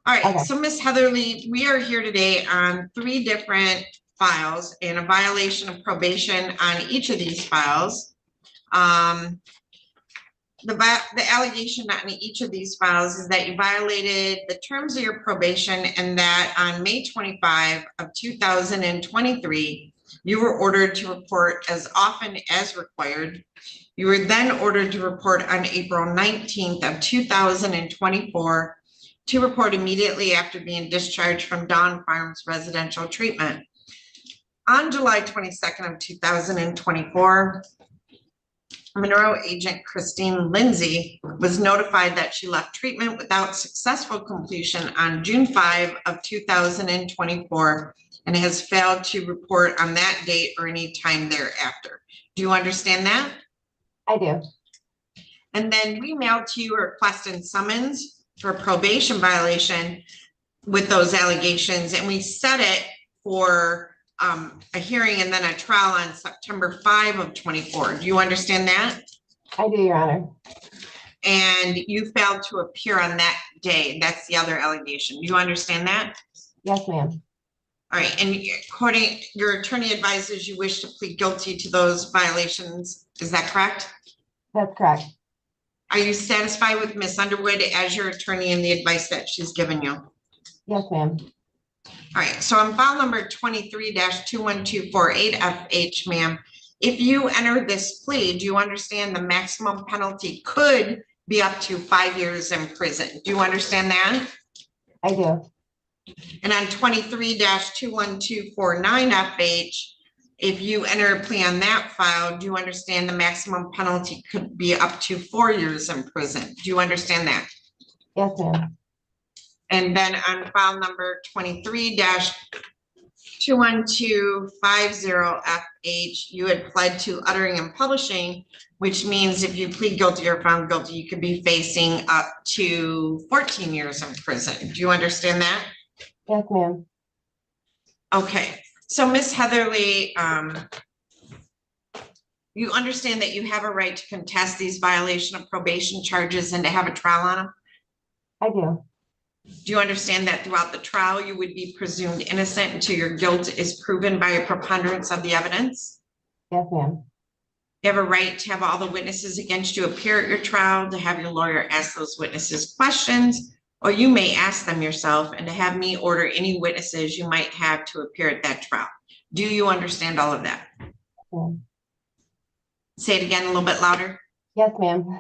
All right, so Ms. Heatherly, we are here today on 3 different files and a violation of probation on each of these files. The allegation on each of these files is that you violated the terms of your probation and that on May 25 of 2023, you were ordered to report as often as required. You were then ordered to report on April 19th of 2024 to report immediately after being discharged from Dawn Farms residential treatment. On July 22nd of 2024, Monroe agent Christine Lindsay was notified that she left treatment without successful completion on June 5 of 2024 and has failed to report on that date or any time thereafter. Do you understand that? I do. And then we mailed to you a request and summons for probation violation with those allegations, and we set it for a hearing and then a trial on September 5 of 24. Do you understand that? I do, Your Honor. And you failed to appear on that day. That's the other allegation. Do you understand that? Yes, ma'am. All right, and according, your attorney advises you wish to plead guilty to those violations. Is that correct? That's correct. Are you satisfied with Ms. Underwood as your attorney and the advice that she's given you? Yes, ma'am. All right, so on file number 23-21248FH, ma'am, if you enter this plea, do you understand the maximum penalty could be up to 5 years in prison? Do you understand that? I do. And on 23-21249FH, if you enter a plea on that file, do you understand the maximum penalty could be up to 4 years in prison? Do you understand that? Yes, ma'am. And then on file number 21250FH, you had pled to uttering and publishing, which means if you plead guilty or found guilty, you could be facing up to 14 years in prison. Do you understand that? Yes, ma'am. Okay, so Miss Heatherly, you understand that you have a right to contest these violation of probation charges and to have a trial on them? I do. Do you understand that throughout the trial, you would be presumed innocent until your guilt is proven by a preponderance of the evidence? Yes, ma'am. You have a right to have all the witnesses against you appear at your trial, to have your lawyer ask those witnesses questions, or you may ask them yourself, and to have me order any witnesses you might have to appear at that trial. Do you understand all of that? Yeah. Say it again a little bit louder. Yes, ma'am.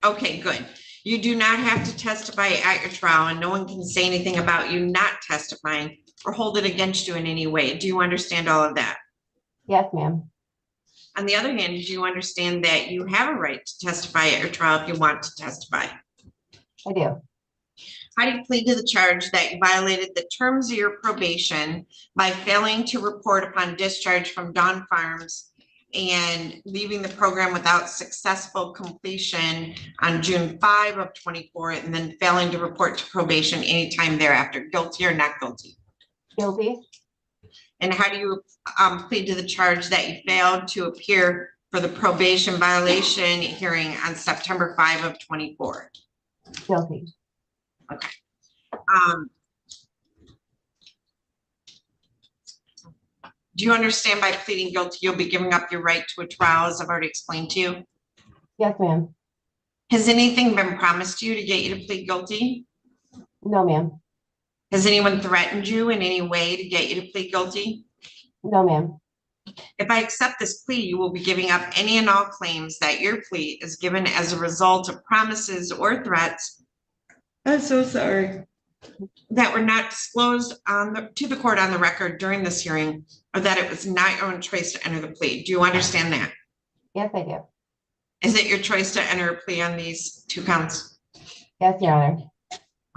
Okay, good. You do not have to testify at your trial, and no one can say anything about you not testifying or hold it against you in any way. Do you understand all of that? Yes, ma'am. On the other hand, do you understand that you have a right to testify at your trial if you want to testify? I do. How do you plead to the charge that you violated the terms of your probation by failing to report upon discharge from Dawn Farms and leaving the program without successful completion on June 5 of 24, and then failing to report to probation anytime thereafter? Guilty or not guilty? Guilty. And how do you plead to the charge that you failed to appear for the probation violation hearing on September 5 of 24? Guilty. Okay. Do you understand by pleading guilty, you'll be giving up your right to a trial, as I've already explained to you? Yes, ma'am. Has anything been promised to you to get you to plead guilty? No, ma'am. Has anyone threatened you in any way to get you to plead guilty? No, ma'am. If I accept this plea, you will be giving up any and all claims that your plea is given as a result of promises or threats. I'm so sorry. That were not disclosed to the court on the record during this hearing, or that it was not your own choice to enter the plea. Do you understand that? Yes, I do. Is it your choice to enter a plea on these 2 counts? Yes, Your Honor.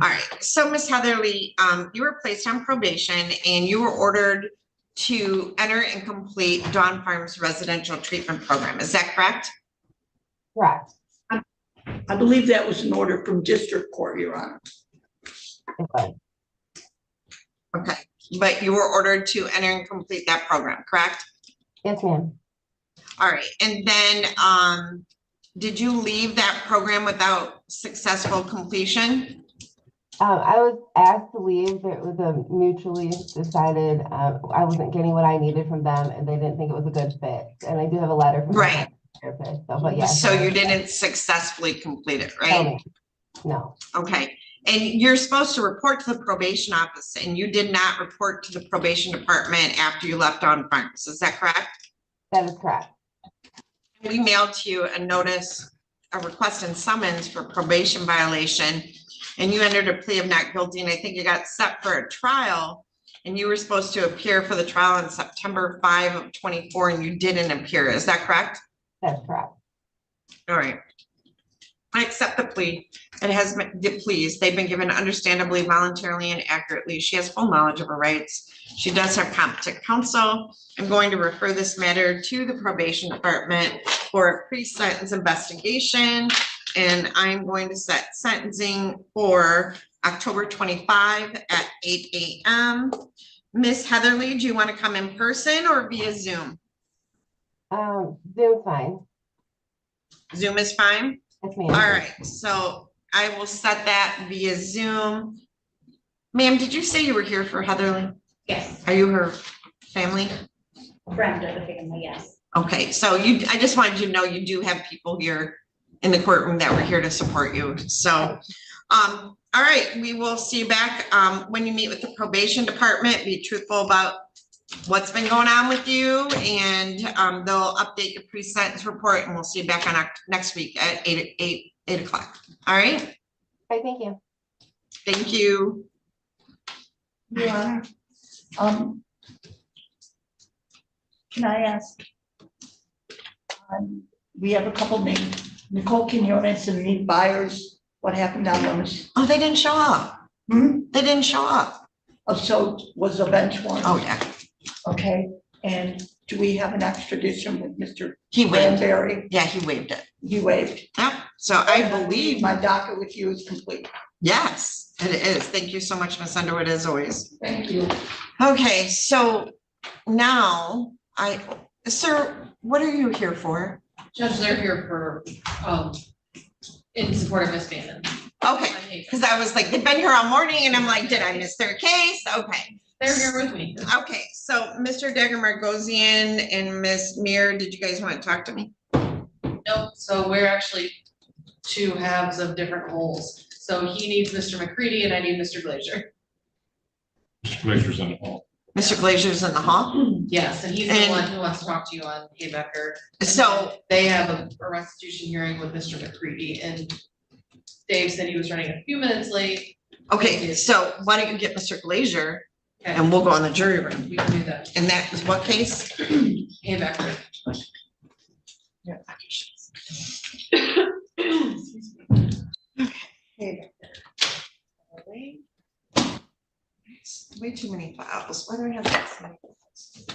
All right. So Ms. Heatherly, you were placed on probation and you were ordered to enter and complete Dawn Farms residential treatment program. Is that correct? Correct. I believe that was an order from district court, Your Honor. Okay, but you were ordered to enter and complete that program, correct? Yes, ma'am. All right, and then did you leave that program without successful completion? I was asked to leave. It was a mutually decided. I wasn't getting what I needed from them, and they didn't think it was a good fit. And I do have a letter from right. the therapist. So, but yeah. So you didn't successfully complete it, right? No. Okay. And you're supposed to report to the probation office, and you did not report to the probation department after you left Dawn Farms. Is that correct? That is correct. We mailed to you a notice, a request and summons for probation violation, and you entered a plea of not guilty, and I think you got set for a trial, and you were supposed to appear for the trial on September 5 of 24, and you didn't appear. Is that correct? That's correct. All right. I accept the plea. It has been the pleas. They've been given understandably, voluntarily, and accurately. She has full knowledge of her rights. She does have competent counsel. I'm going to refer this matter to the probation department for a pre-sentence investigation. And I'm going to set sentencing for October 25 at 8 a.m. Miss Heatherly, do you want to come in person or via Zoom? Zoom fine. Zoom is fine? Yes, ma'am. All right, so I will set that via Zoom. Ma'am, did you say you were here for Heatherly? Yes. Are you her family? Friend of the family, yes. Okay, so I just wanted you to know you do have people here in the courtroom that were here to support you. So, all right, we will see you back when you meet with the probation department. Be truthful about what's been going on with you, and they'll update your pre-sentence report, and we'll see you back on next week at 8 o'clock. All right. Okay, thank you. Thank you. Your Honor, can I ask? We have a couple names, Nicole Quinones and Nate Byers. What happened down those? Oh, they didn't show up. They didn't show up. So was a bench warrant? Oh, yeah. Okay, and do we have an extradition with Mr. He waived. Granberry? Yeah, he waived it. He waived. Yep. So I believe, My docket with you is complete. yes, it is. Thank you so much, Ms. Underwood, as always. Thank you. Okay, so now sir, what are you here for? Judge, they're here for, in support of Miss Bannon. Okay, because I was like, they've been here all morning and I'm like, did I miss their case? Okay. They're here with me. Okay, so Mr. Dagger Margosian and Miss Muir, did you guys want to talk to me? Nope, so we're actually two halves of different holes. So he needs Mr. McCready and I need Mr. Glazier. Mr. Glazer's in the hall. Mr. Glazier's in the hall? Yes, and he's the one who wants to talk to you on Haybecker. So they have a restitution hearing with Mr. McCready and Dave said he was running a few minutes late. okay, so why don't you get Mr. Glazier and we'll go on the jury room. We can do that. And that is what case? Haybecker. Yeah. Okay. Way too many files. Why do I have that? Many files?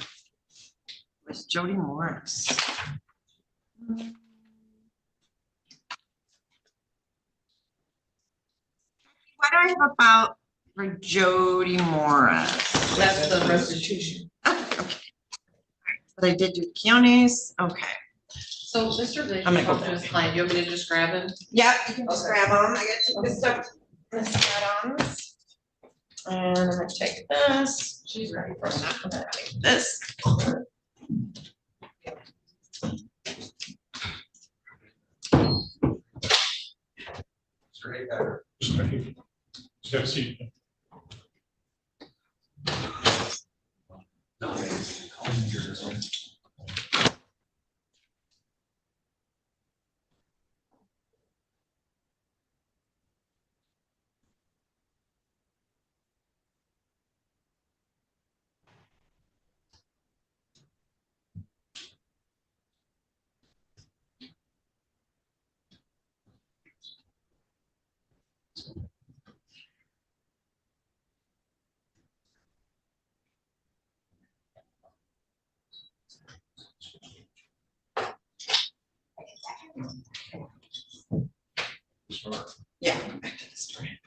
Where's Jody Morris? Why do I have a file for Jody Morris? That's the restitution. Okay. But I did do counties. Okay. So Mr. Glazier I'm gonna go talked to his client. You want me to just grab him? Yeah, you can just grab them. I gotta take this stuff. This add-ons. And I'm gonna take this. She's ready for that. I'm gonna take this. Straight better. Just have a seat. Yeah. Back to the story.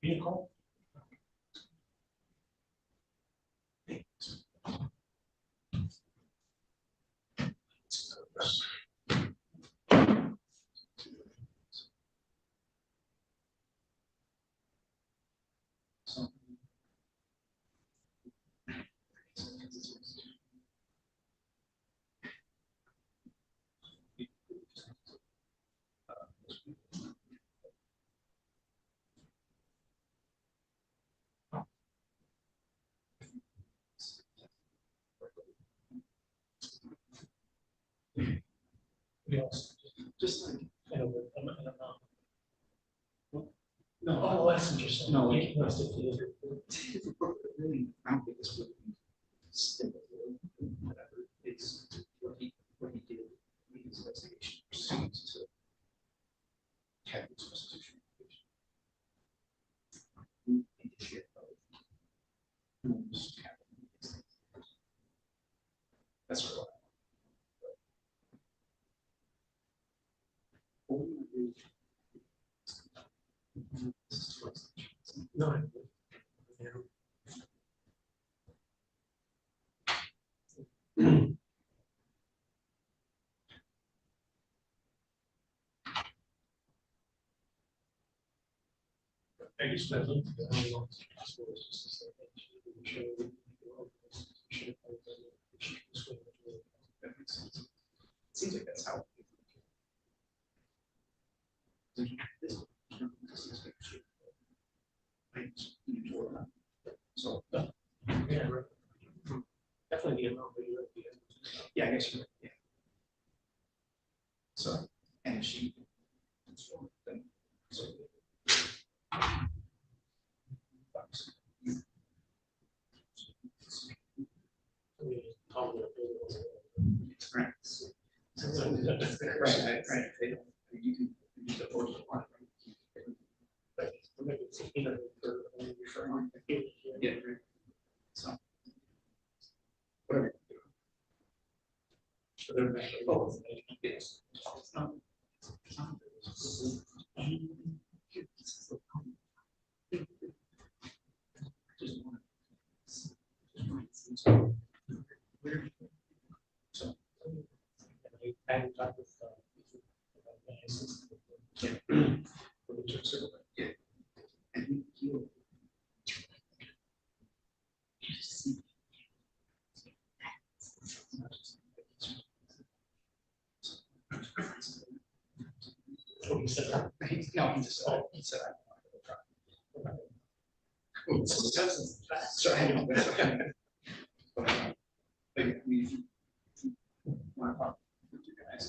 Vehicle. Yes. Just like. No, oh, that's interesting. No, like. Really, I don't think this would be simple. Whatever, it's what he did, his investigation proceeds to have his constitutional. That's what. No. I just met them. Seems like that's how. So, yeah, definitely the amount. Yeah, I guess you're right, yeah. So, and she. So. Right. Right. You can use the force of one. Yeah. So. Whatever. Yes. No, he just he said so I know, but I mean, want to talk with you guys.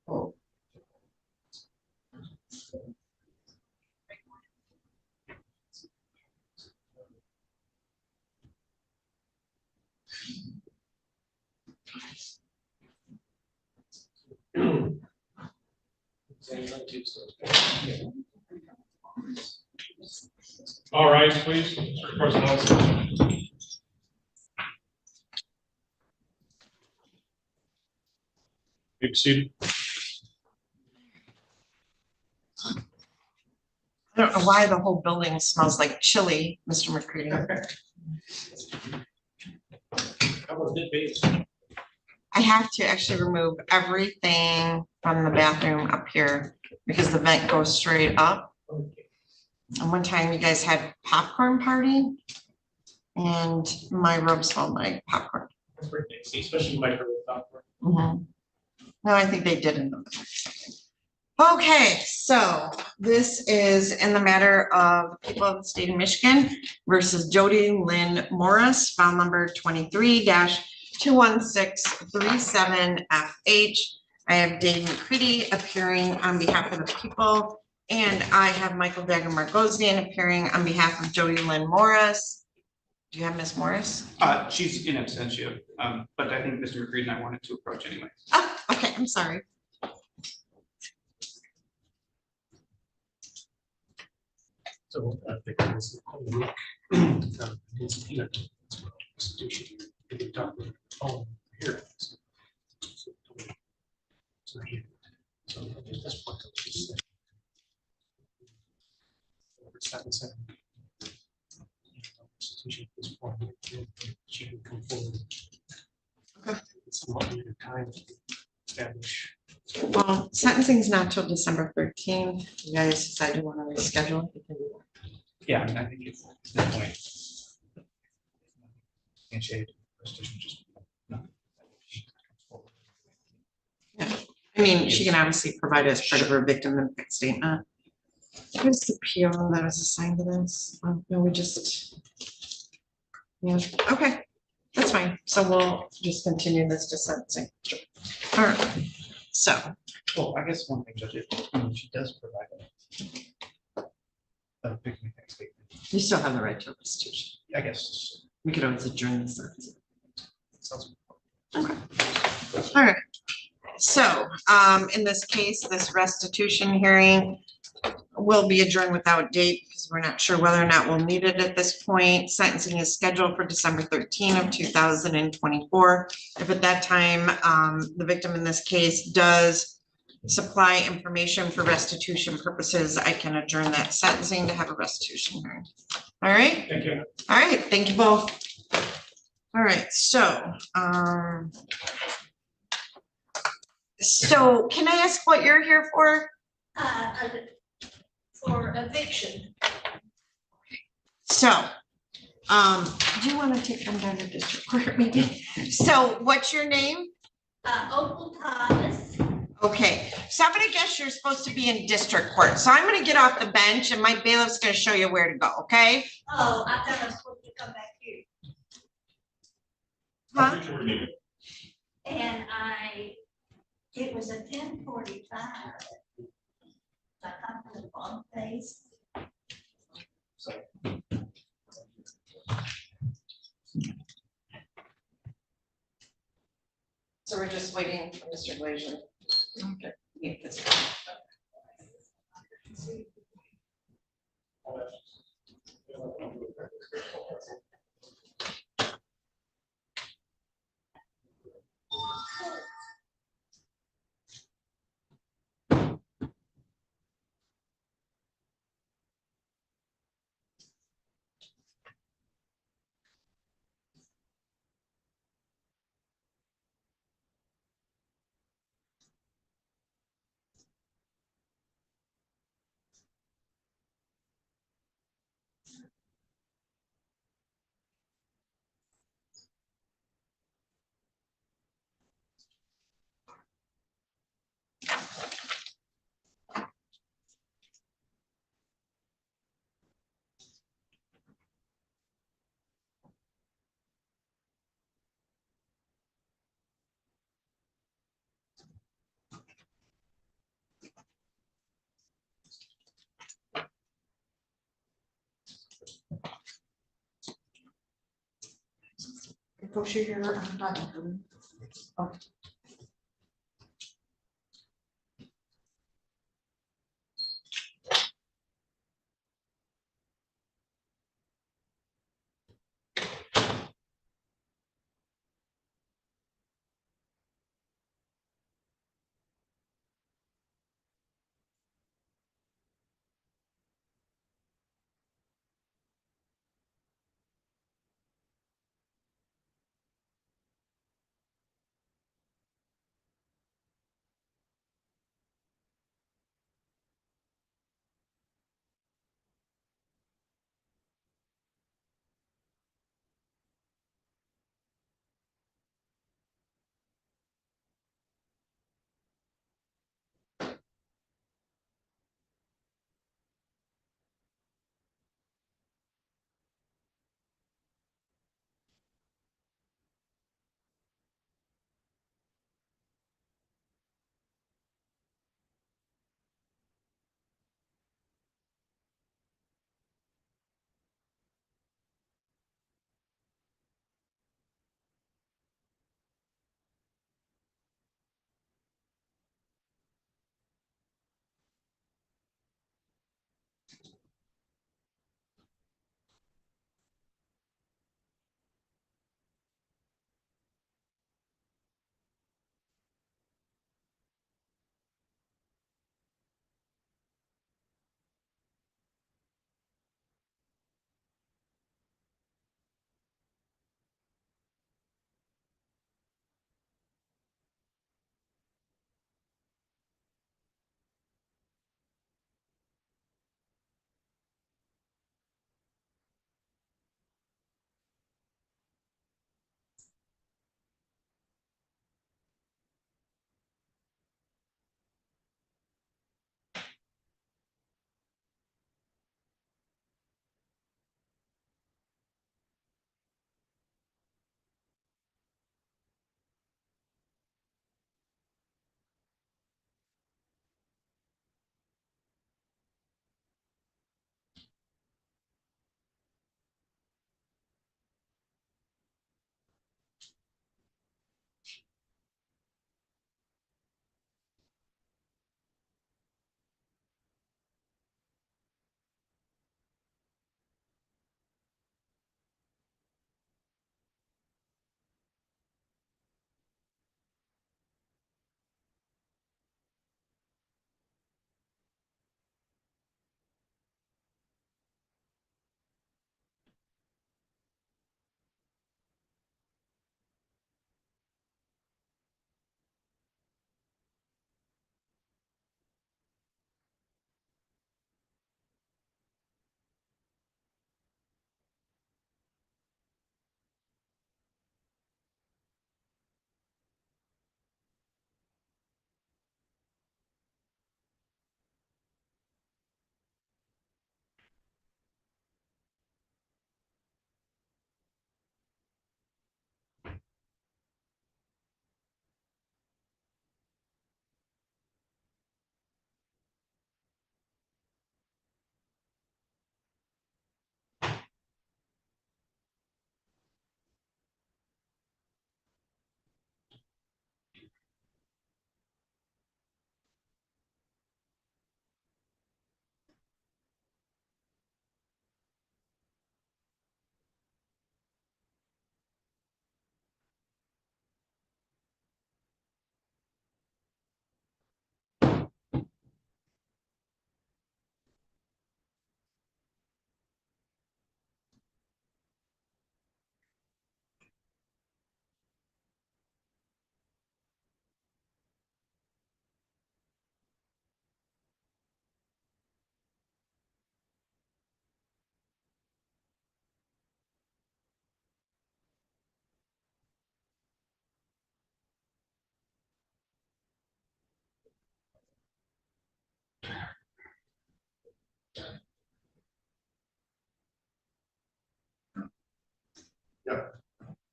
Oh. All right, please. Be seated. I don't know why the whole building smells like chili, Mr. McCready. I have to actually remove everything from the bathroom up here because the vent goes straight up. And one time you guys had popcorn party and my room smelled like popcorn. Especially microwave popcorn. Mhm. No, I think they did in the. Okay, so this is in the matter of people of the state of Michigan versus Jody Lynn Morris, file number 23-21637FH. I have Dave McCready appearing on behalf of the people, and I have Michael Dagger Margosian appearing on behalf of Jody Lynn Morris. Do you have Miss Morris? She's in absentia, but I think Mr. McCready and I wanted to approach anyway. Oh, okay, I'm sorry. So I think this Constitution, we can talk about here. So here. So at this point, I'll just say. Constitution at this point, she can come forward. Okay. It's a lot of time to establish. Well, sentencing's not till December 13th. You guys decide you want to reschedule. You can do that. Yeah, I mean, I think it's at this point. And shade, just no. Yeah. I mean, she can obviously provide as part of her victim impact statement. Who's the PO that is assigned to this? No, we just. Yeah, okay, that's fine. So we'll just continue this to sentencing. All right, so. Well, I guess one thing, Judge, she does provide a big statement. You still have the right to restitution. I guess. We could always adjourn the sentence. Sounds. Okay. All right. So, in this case, this restitution hearing will be adjourned without date because we're not sure whether or not we'll need it at this point. Sentencing is scheduled for December 13 of 2024. If at that time, the victim in this case does supply information for restitution purposes, I can adjourn that sentencing to have a restitution hearing. All right. Thank you. All right. Thank you both. All right. So, so can I ask what you're here for? For eviction. So, do you want to take them down to district court maybe? So what's your name? Opal Thomas. Okay, so I'm gonna guess you're supposed to be in district court. So I'm gonna get off the bench and my bailiff's gonna show you where to go, okay? Oh, I thought I was supposed to come back here. Huh? And it was a 10:45. I come to the wrong place. So we're just waiting for Mr. Glazier. Okay. Mute this. Go share your document. Okay.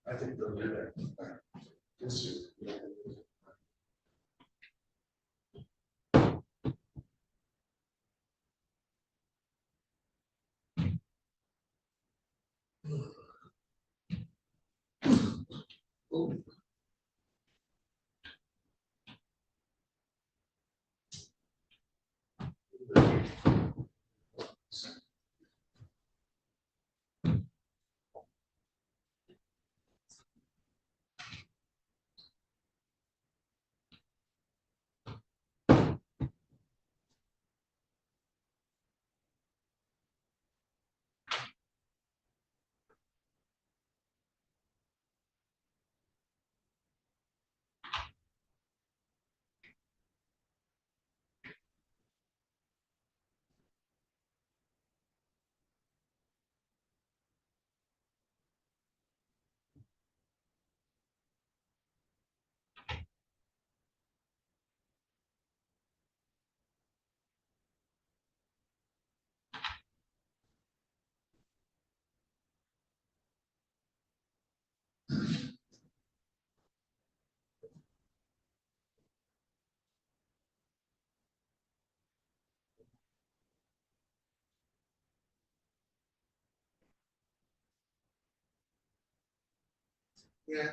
I think they'll do that. Yes, sir. Yeah.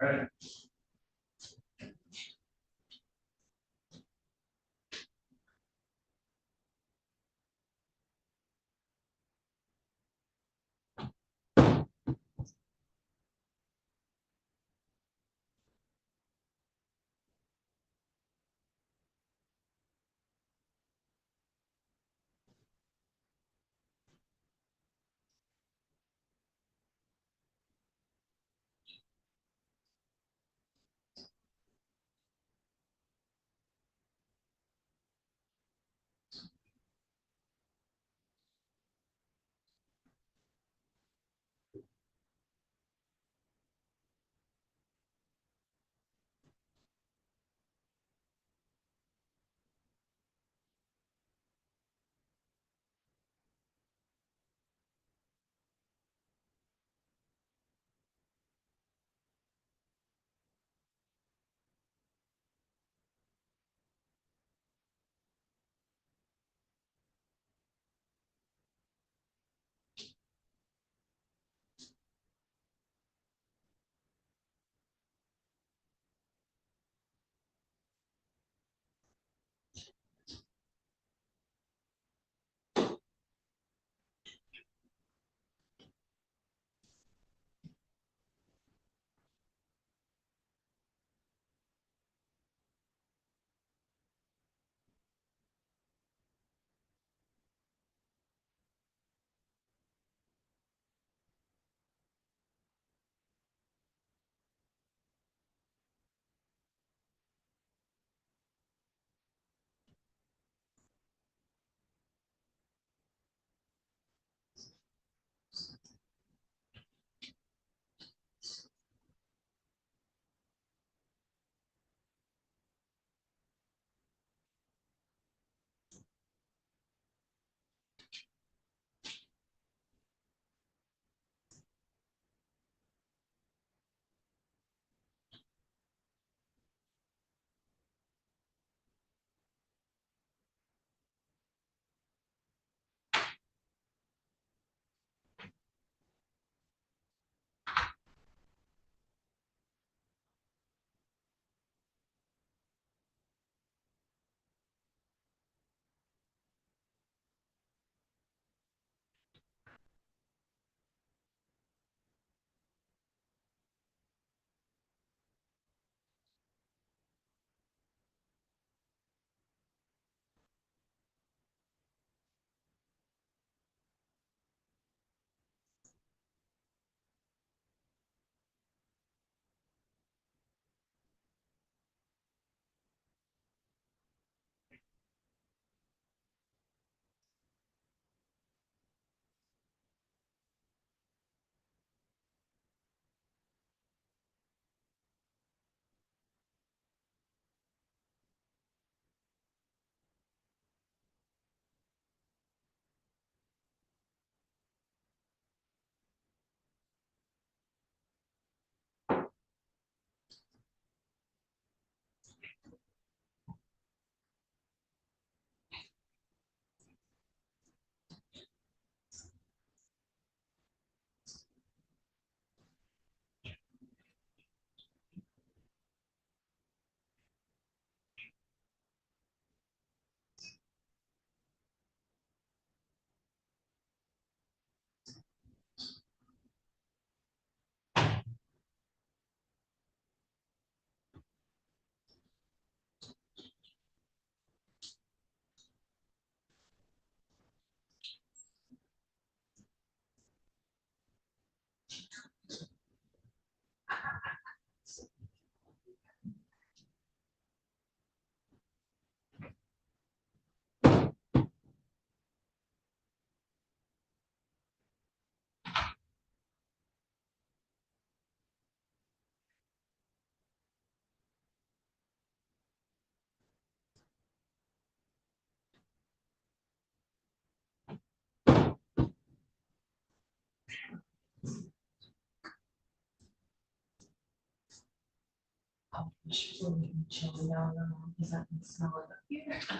Right.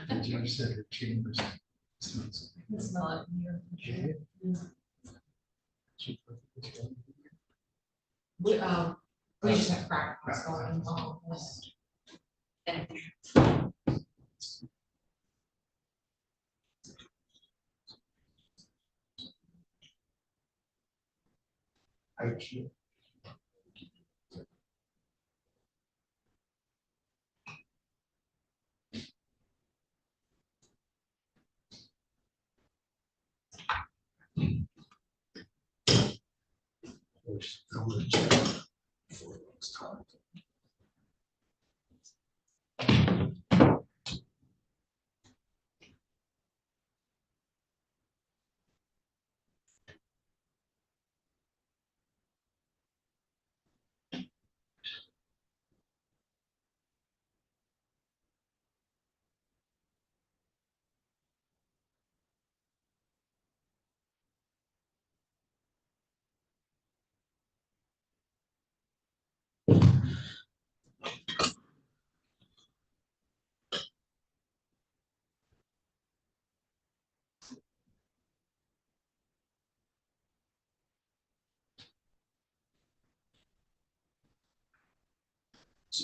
The judge said her chambers. Smell it. We just have practice going on. And I can't. I'm gonna check before it's time.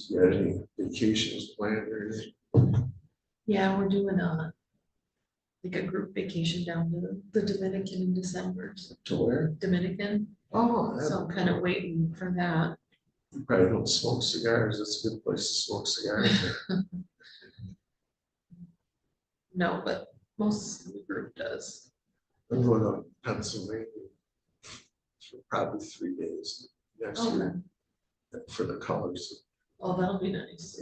You got any vacations planned or anything? yeah, we're doing like a group vacation down to the Dominican in December. To where? Dominican, Oh, so I'm kind of waiting for that. you probably don't smoke cigars. That's a good place to smoke cigars. No, but most of the group does. I'm going to Pennsylvania for probably 3 days next week Okay. for the colors. Oh, that'll be nice.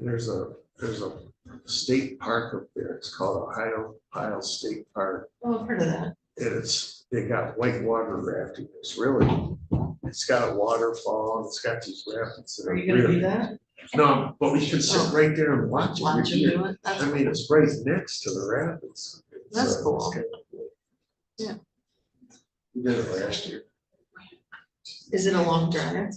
There's a state park up there. It's called Ohio State Park. Oh, I've heard of that. And they got whitewater rafting. It's got a waterfall and it's got these rapids. Are you gonna do that? No, but we can sit right there and watch it. Watch them do it? That's I mean, it's right next to the rapids. That's cool. It's kind of cool. Yeah. We did it last year, Is it a long drive?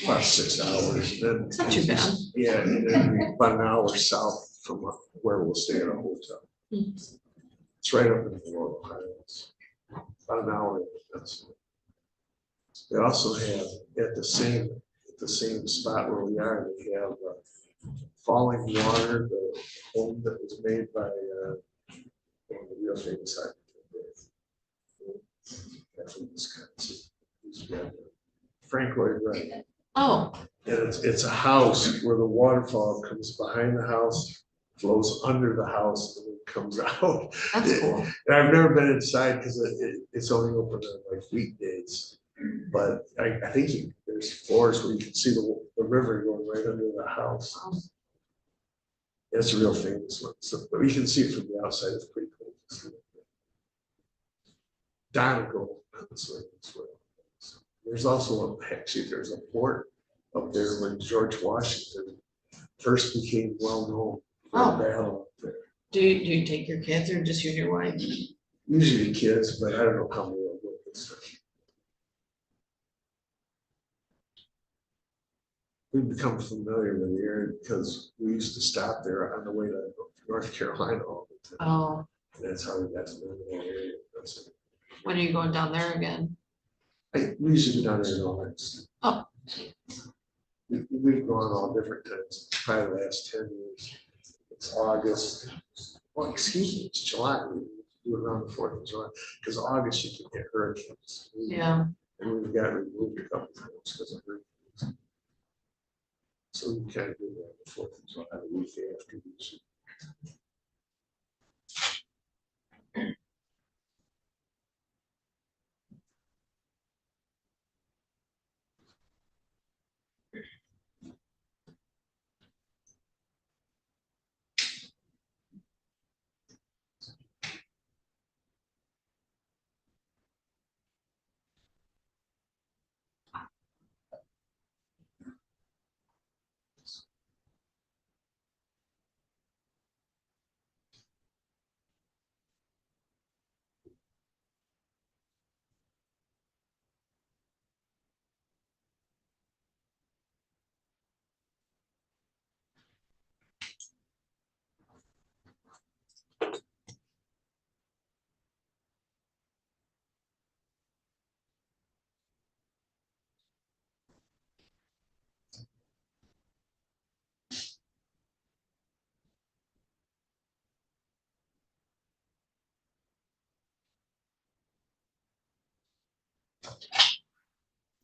about 6 hours. Then It's not too bad. Yeah, and then about an hour south from where we'll stay at a hotel. Hmm. It's right up in the Laurel Highlands. About an hour. They also have at the same spot where we are, they have Falling Water, the home that was made by one of the real famous architects. From Wisconsin. He's got Frank Lloyd Wright. Oh, And it's a house where the waterfall comes behind the house, flows under the house, and then comes out. that's cool. And I've never been inside because it's only open on like weekdays. But I think there's floors where you can see the river going right under the house. It's a real famous one. So, but you can see it from the outside. It's pretty cool. Donegal, Pennsylvania as well. So there's also there's a port up there when George Washington first became well known for a battle up there. Do you take your kids or just you and your wife? Usually kids, but I don't know how many will go this time. We've become familiar with the area because we used to stop there on the way to North Carolina all the time. Oh, And that's how we got to know the area. when are you going down there again? We usually go down there in August. Oh. We've gone all different times, probably the last 10 years. It's August. Well, excuse me, it's July. We do it around the 4th of July because August you can get hurricanes. Yeah. And we've got removed a couple times because of hurricanes. So we kind of do that on the 4th of July, the week after usually.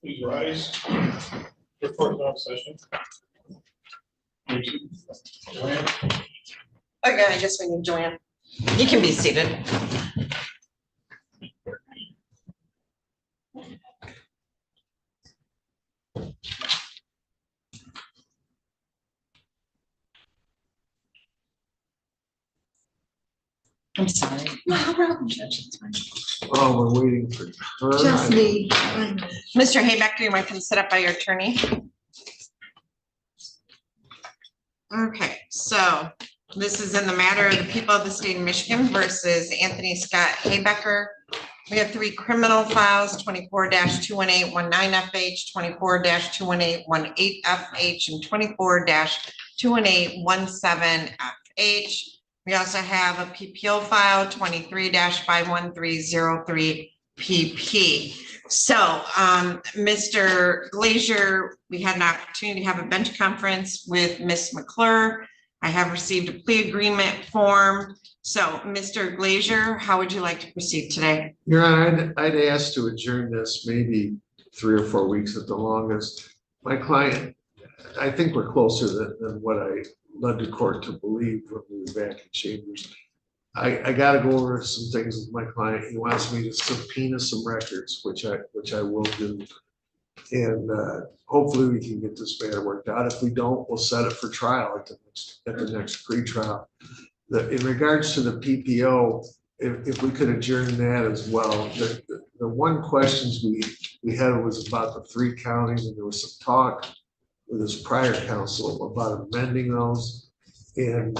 Please rise. Report off session. Thank you. Joanne? Okay, I guess we need Joanne. You can be seated. I'm sorry. No problem, Judge. It's fine. Oh, we're waiting for her. Just me. Mr. Haybeck, do you want to sit up by your attorney? Okay, so this is in the matter of the people of the state of Michigan versus Anthony Scott Haybecker. We have 3 criminal files, 24-21819FH, 24-21818FH, and 24-21817FH. We also have a PPO file, 23-51303PP. So, Mr. Glazier, we had an opportunity to have a bench conference with Ms. McClure. I have received a plea agreement form. So, Mr. Glazier, how would you like to proceed today? Your Honor, I'd ask to adjourn this maybe 3 or 4 weeks at the longest. My client, I think we're closer than what I led the court to believe when we were back in chambers. I got to go over some things with my client. He wants me to subpoena some records, which I will do. And hopefully we can get this matter worked out. If we don't, we'll set it for trial at the next pretrial. In regards to the PPO, if we could adjourn that as well. The one questions we had was about the 3 counties, and there was some talk with his prior counsel about amending those. And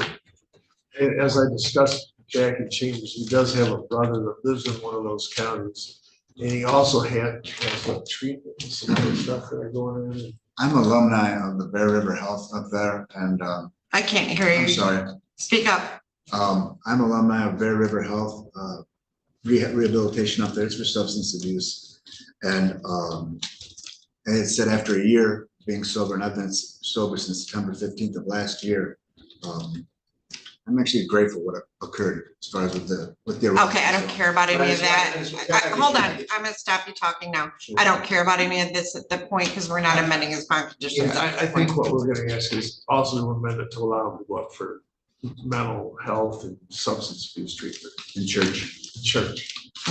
as I discussed back in chambers, he does have a brother that lives in one of those counties. And he also has what treatment and some other stuff that are going on. I'm alumni of the Bear River Health up there, and I can't hear you. I'm sorry. Speak up. I'm alumni of Bear River Health rehabilitation up there. It's for substance abuse, and it said after a year being sober, and I've been sober since September 15th of last year. I'm actually grateful what occurred as far as with the. Okay, I don't care about any of that. Hold on, I'm gonna stop you talking now. I don't care about any of this at the point because we're not amending his bond conditions. Yeah, I think what we're gonna ask is also to amend it to allow him to go up for mental health and substance abuse treatment in church.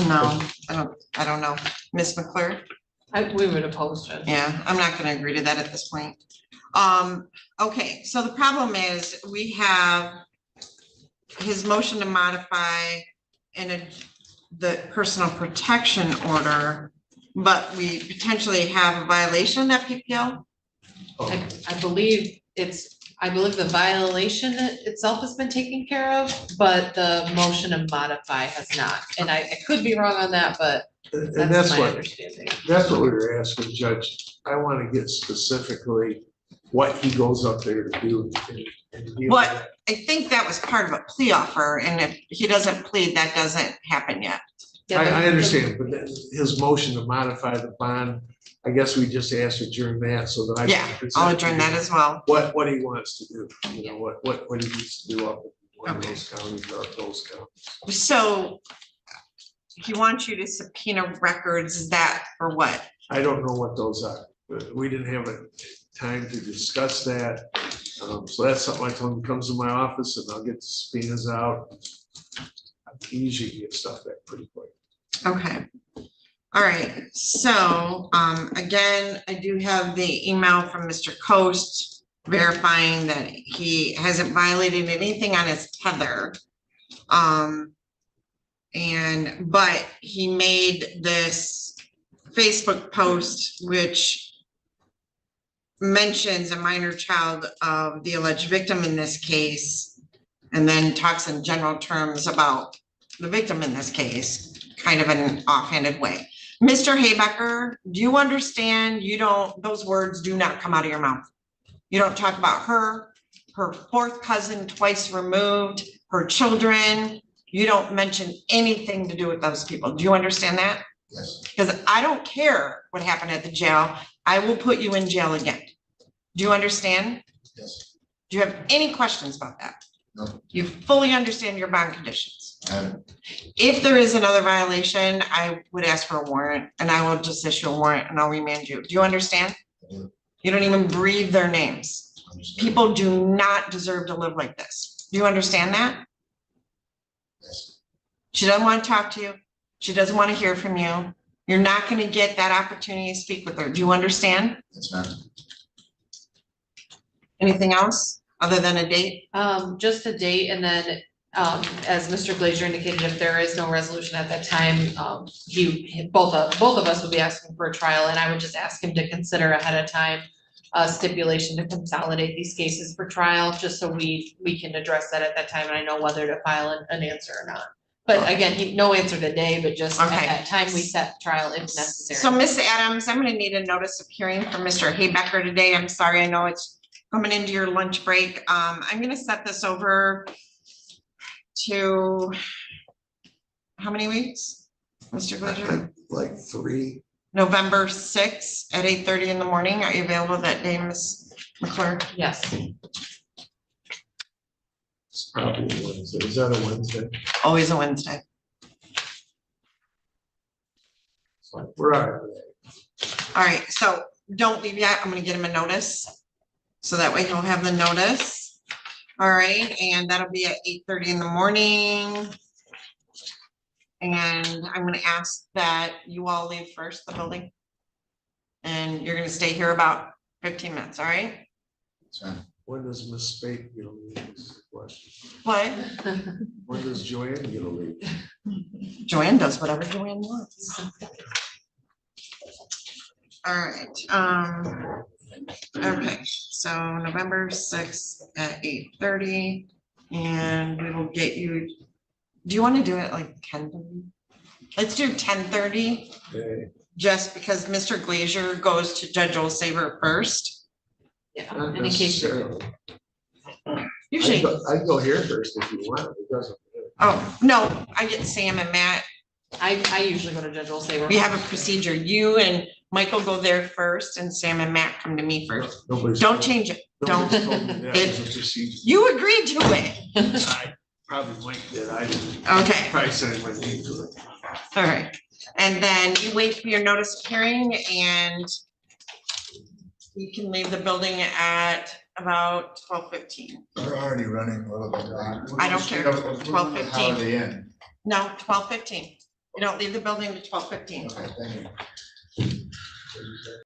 No, I don't know. Ms. McClure? We would oppose it. Yeah, I'm not gonna agree to that at this point. Okay, so the problem is we have his motion to modify in the personal protection order, but we potentially have a violation of that PPL? I believe the violation itself has been taken care of, but the motion to modify has not. And I could be wrong on that, but that's my understanding. That's what we were asking, Judge. I want to get specifically what he goes up there to do. What, I think that was part of a plea offer, and if he doesn't plead, that doesn't happen yet. I understand, but then his motion to modify the bond, I guess we just asked to adjourn that so that I. Yeah, I'll adjourn that as well. What he wants to do, you know, what he needs to do up in one of those counties or those counties. So he wants you to subpoena records, is that for what? I don't know what those are, but we didn't have a time to discuss that. So that's something I told him, comes to my office and I'll get the subpoenas out. I usually get stuff back pretty quick. Okay. All right. So again, I do have the email from Mr. Coast verifying that he hasn't violated anything on his tether. But he made this Facebook post which mentions a minor child of the alleged victim in this case, and then talks in general terms about the victim in this case, kind of in an offhanded way. Mr. Haybecker, do you understand those words do not come out of your mouth? You don't talk about her 4th cousin twice removed, her children. You don't mention anything to do with those people. Do you understand that? Yes. Because I don't care what happened at the jail. I will put you in jail again. Do you understand? Yes. Do you have any questions about that? No. You fully understand your bond conditions? If there is another violation, I would ask for a warrant and I will just issue a warrant and I'll remand you. Do you understand? You don't even breathe their names. People do not deserve to live like this. Do you understand that? She doesn't want to talk to you. She doesn't want to hear from you. You're not going to get that opportunity to speak with her. Do you understand? That's not. Anything else other than a date? Just a date, and then, as Mr. Glazer indicated, if there is no resolution at that time, both of us would be asking for a trial, and I would just ask him to consider ahead of time a stipulation to consolidate these cases for trial, just so we can address that at that time, and I know whether to file an answer or not. But again, no answer today, but just at that time we set trial if necessary. So Ms. Adams, I'm gonna need a notice of hearing from Mr. Haybecker today. I'm sorry, I know it's coming into your lunch break. I'm gonna set this over to how many weeks, Mr. Glazer? Like 3. November 6th at 8:30 in the morning. Are you available that day, Ms. McClure? Yes. It's probably a Wednesday. Is that a Wednesday? Always a Wednesday. It's like, we're out. All right, so don't leave yet. I'm gonna get him a notice. So that way he'll have the notice. All right, and that'll be at 8:30 in the morning. And I'm gonna ask that you all leave first, the building. And you're gonna stay here about 15 minutes, all right? When does Miss Spate get a leave? Is the question. What? When does Joanne get a leave? Joanne does whatever Joanne wants. All right, okay, so November 6th at 8:30, and we will get you, do you want to do it like 10:30? Let's do 10:30, just because Mr. Glazer goes to Judge Olsaver first. Yeah, Not in case necessarily. Usually, I go here first if you want. It doesn't matter. oh, no, I get Sam and Matt. I usually go to Judge Olsaver. We have a procedure. You and Michael go there first and Sam and Matt come to me first. Don't change it. Don't. You agreed to it. I probably Mike did. I didn't. Okay. Probably said I went into it. All right. And then you wait for your notice of hearing and you can leave the building at about 12:15. We're already running a little bit long. I don't care. 12:15. Holiday Inn. No, 12:15. You don't leave the building to 12:15. Okay, thank you.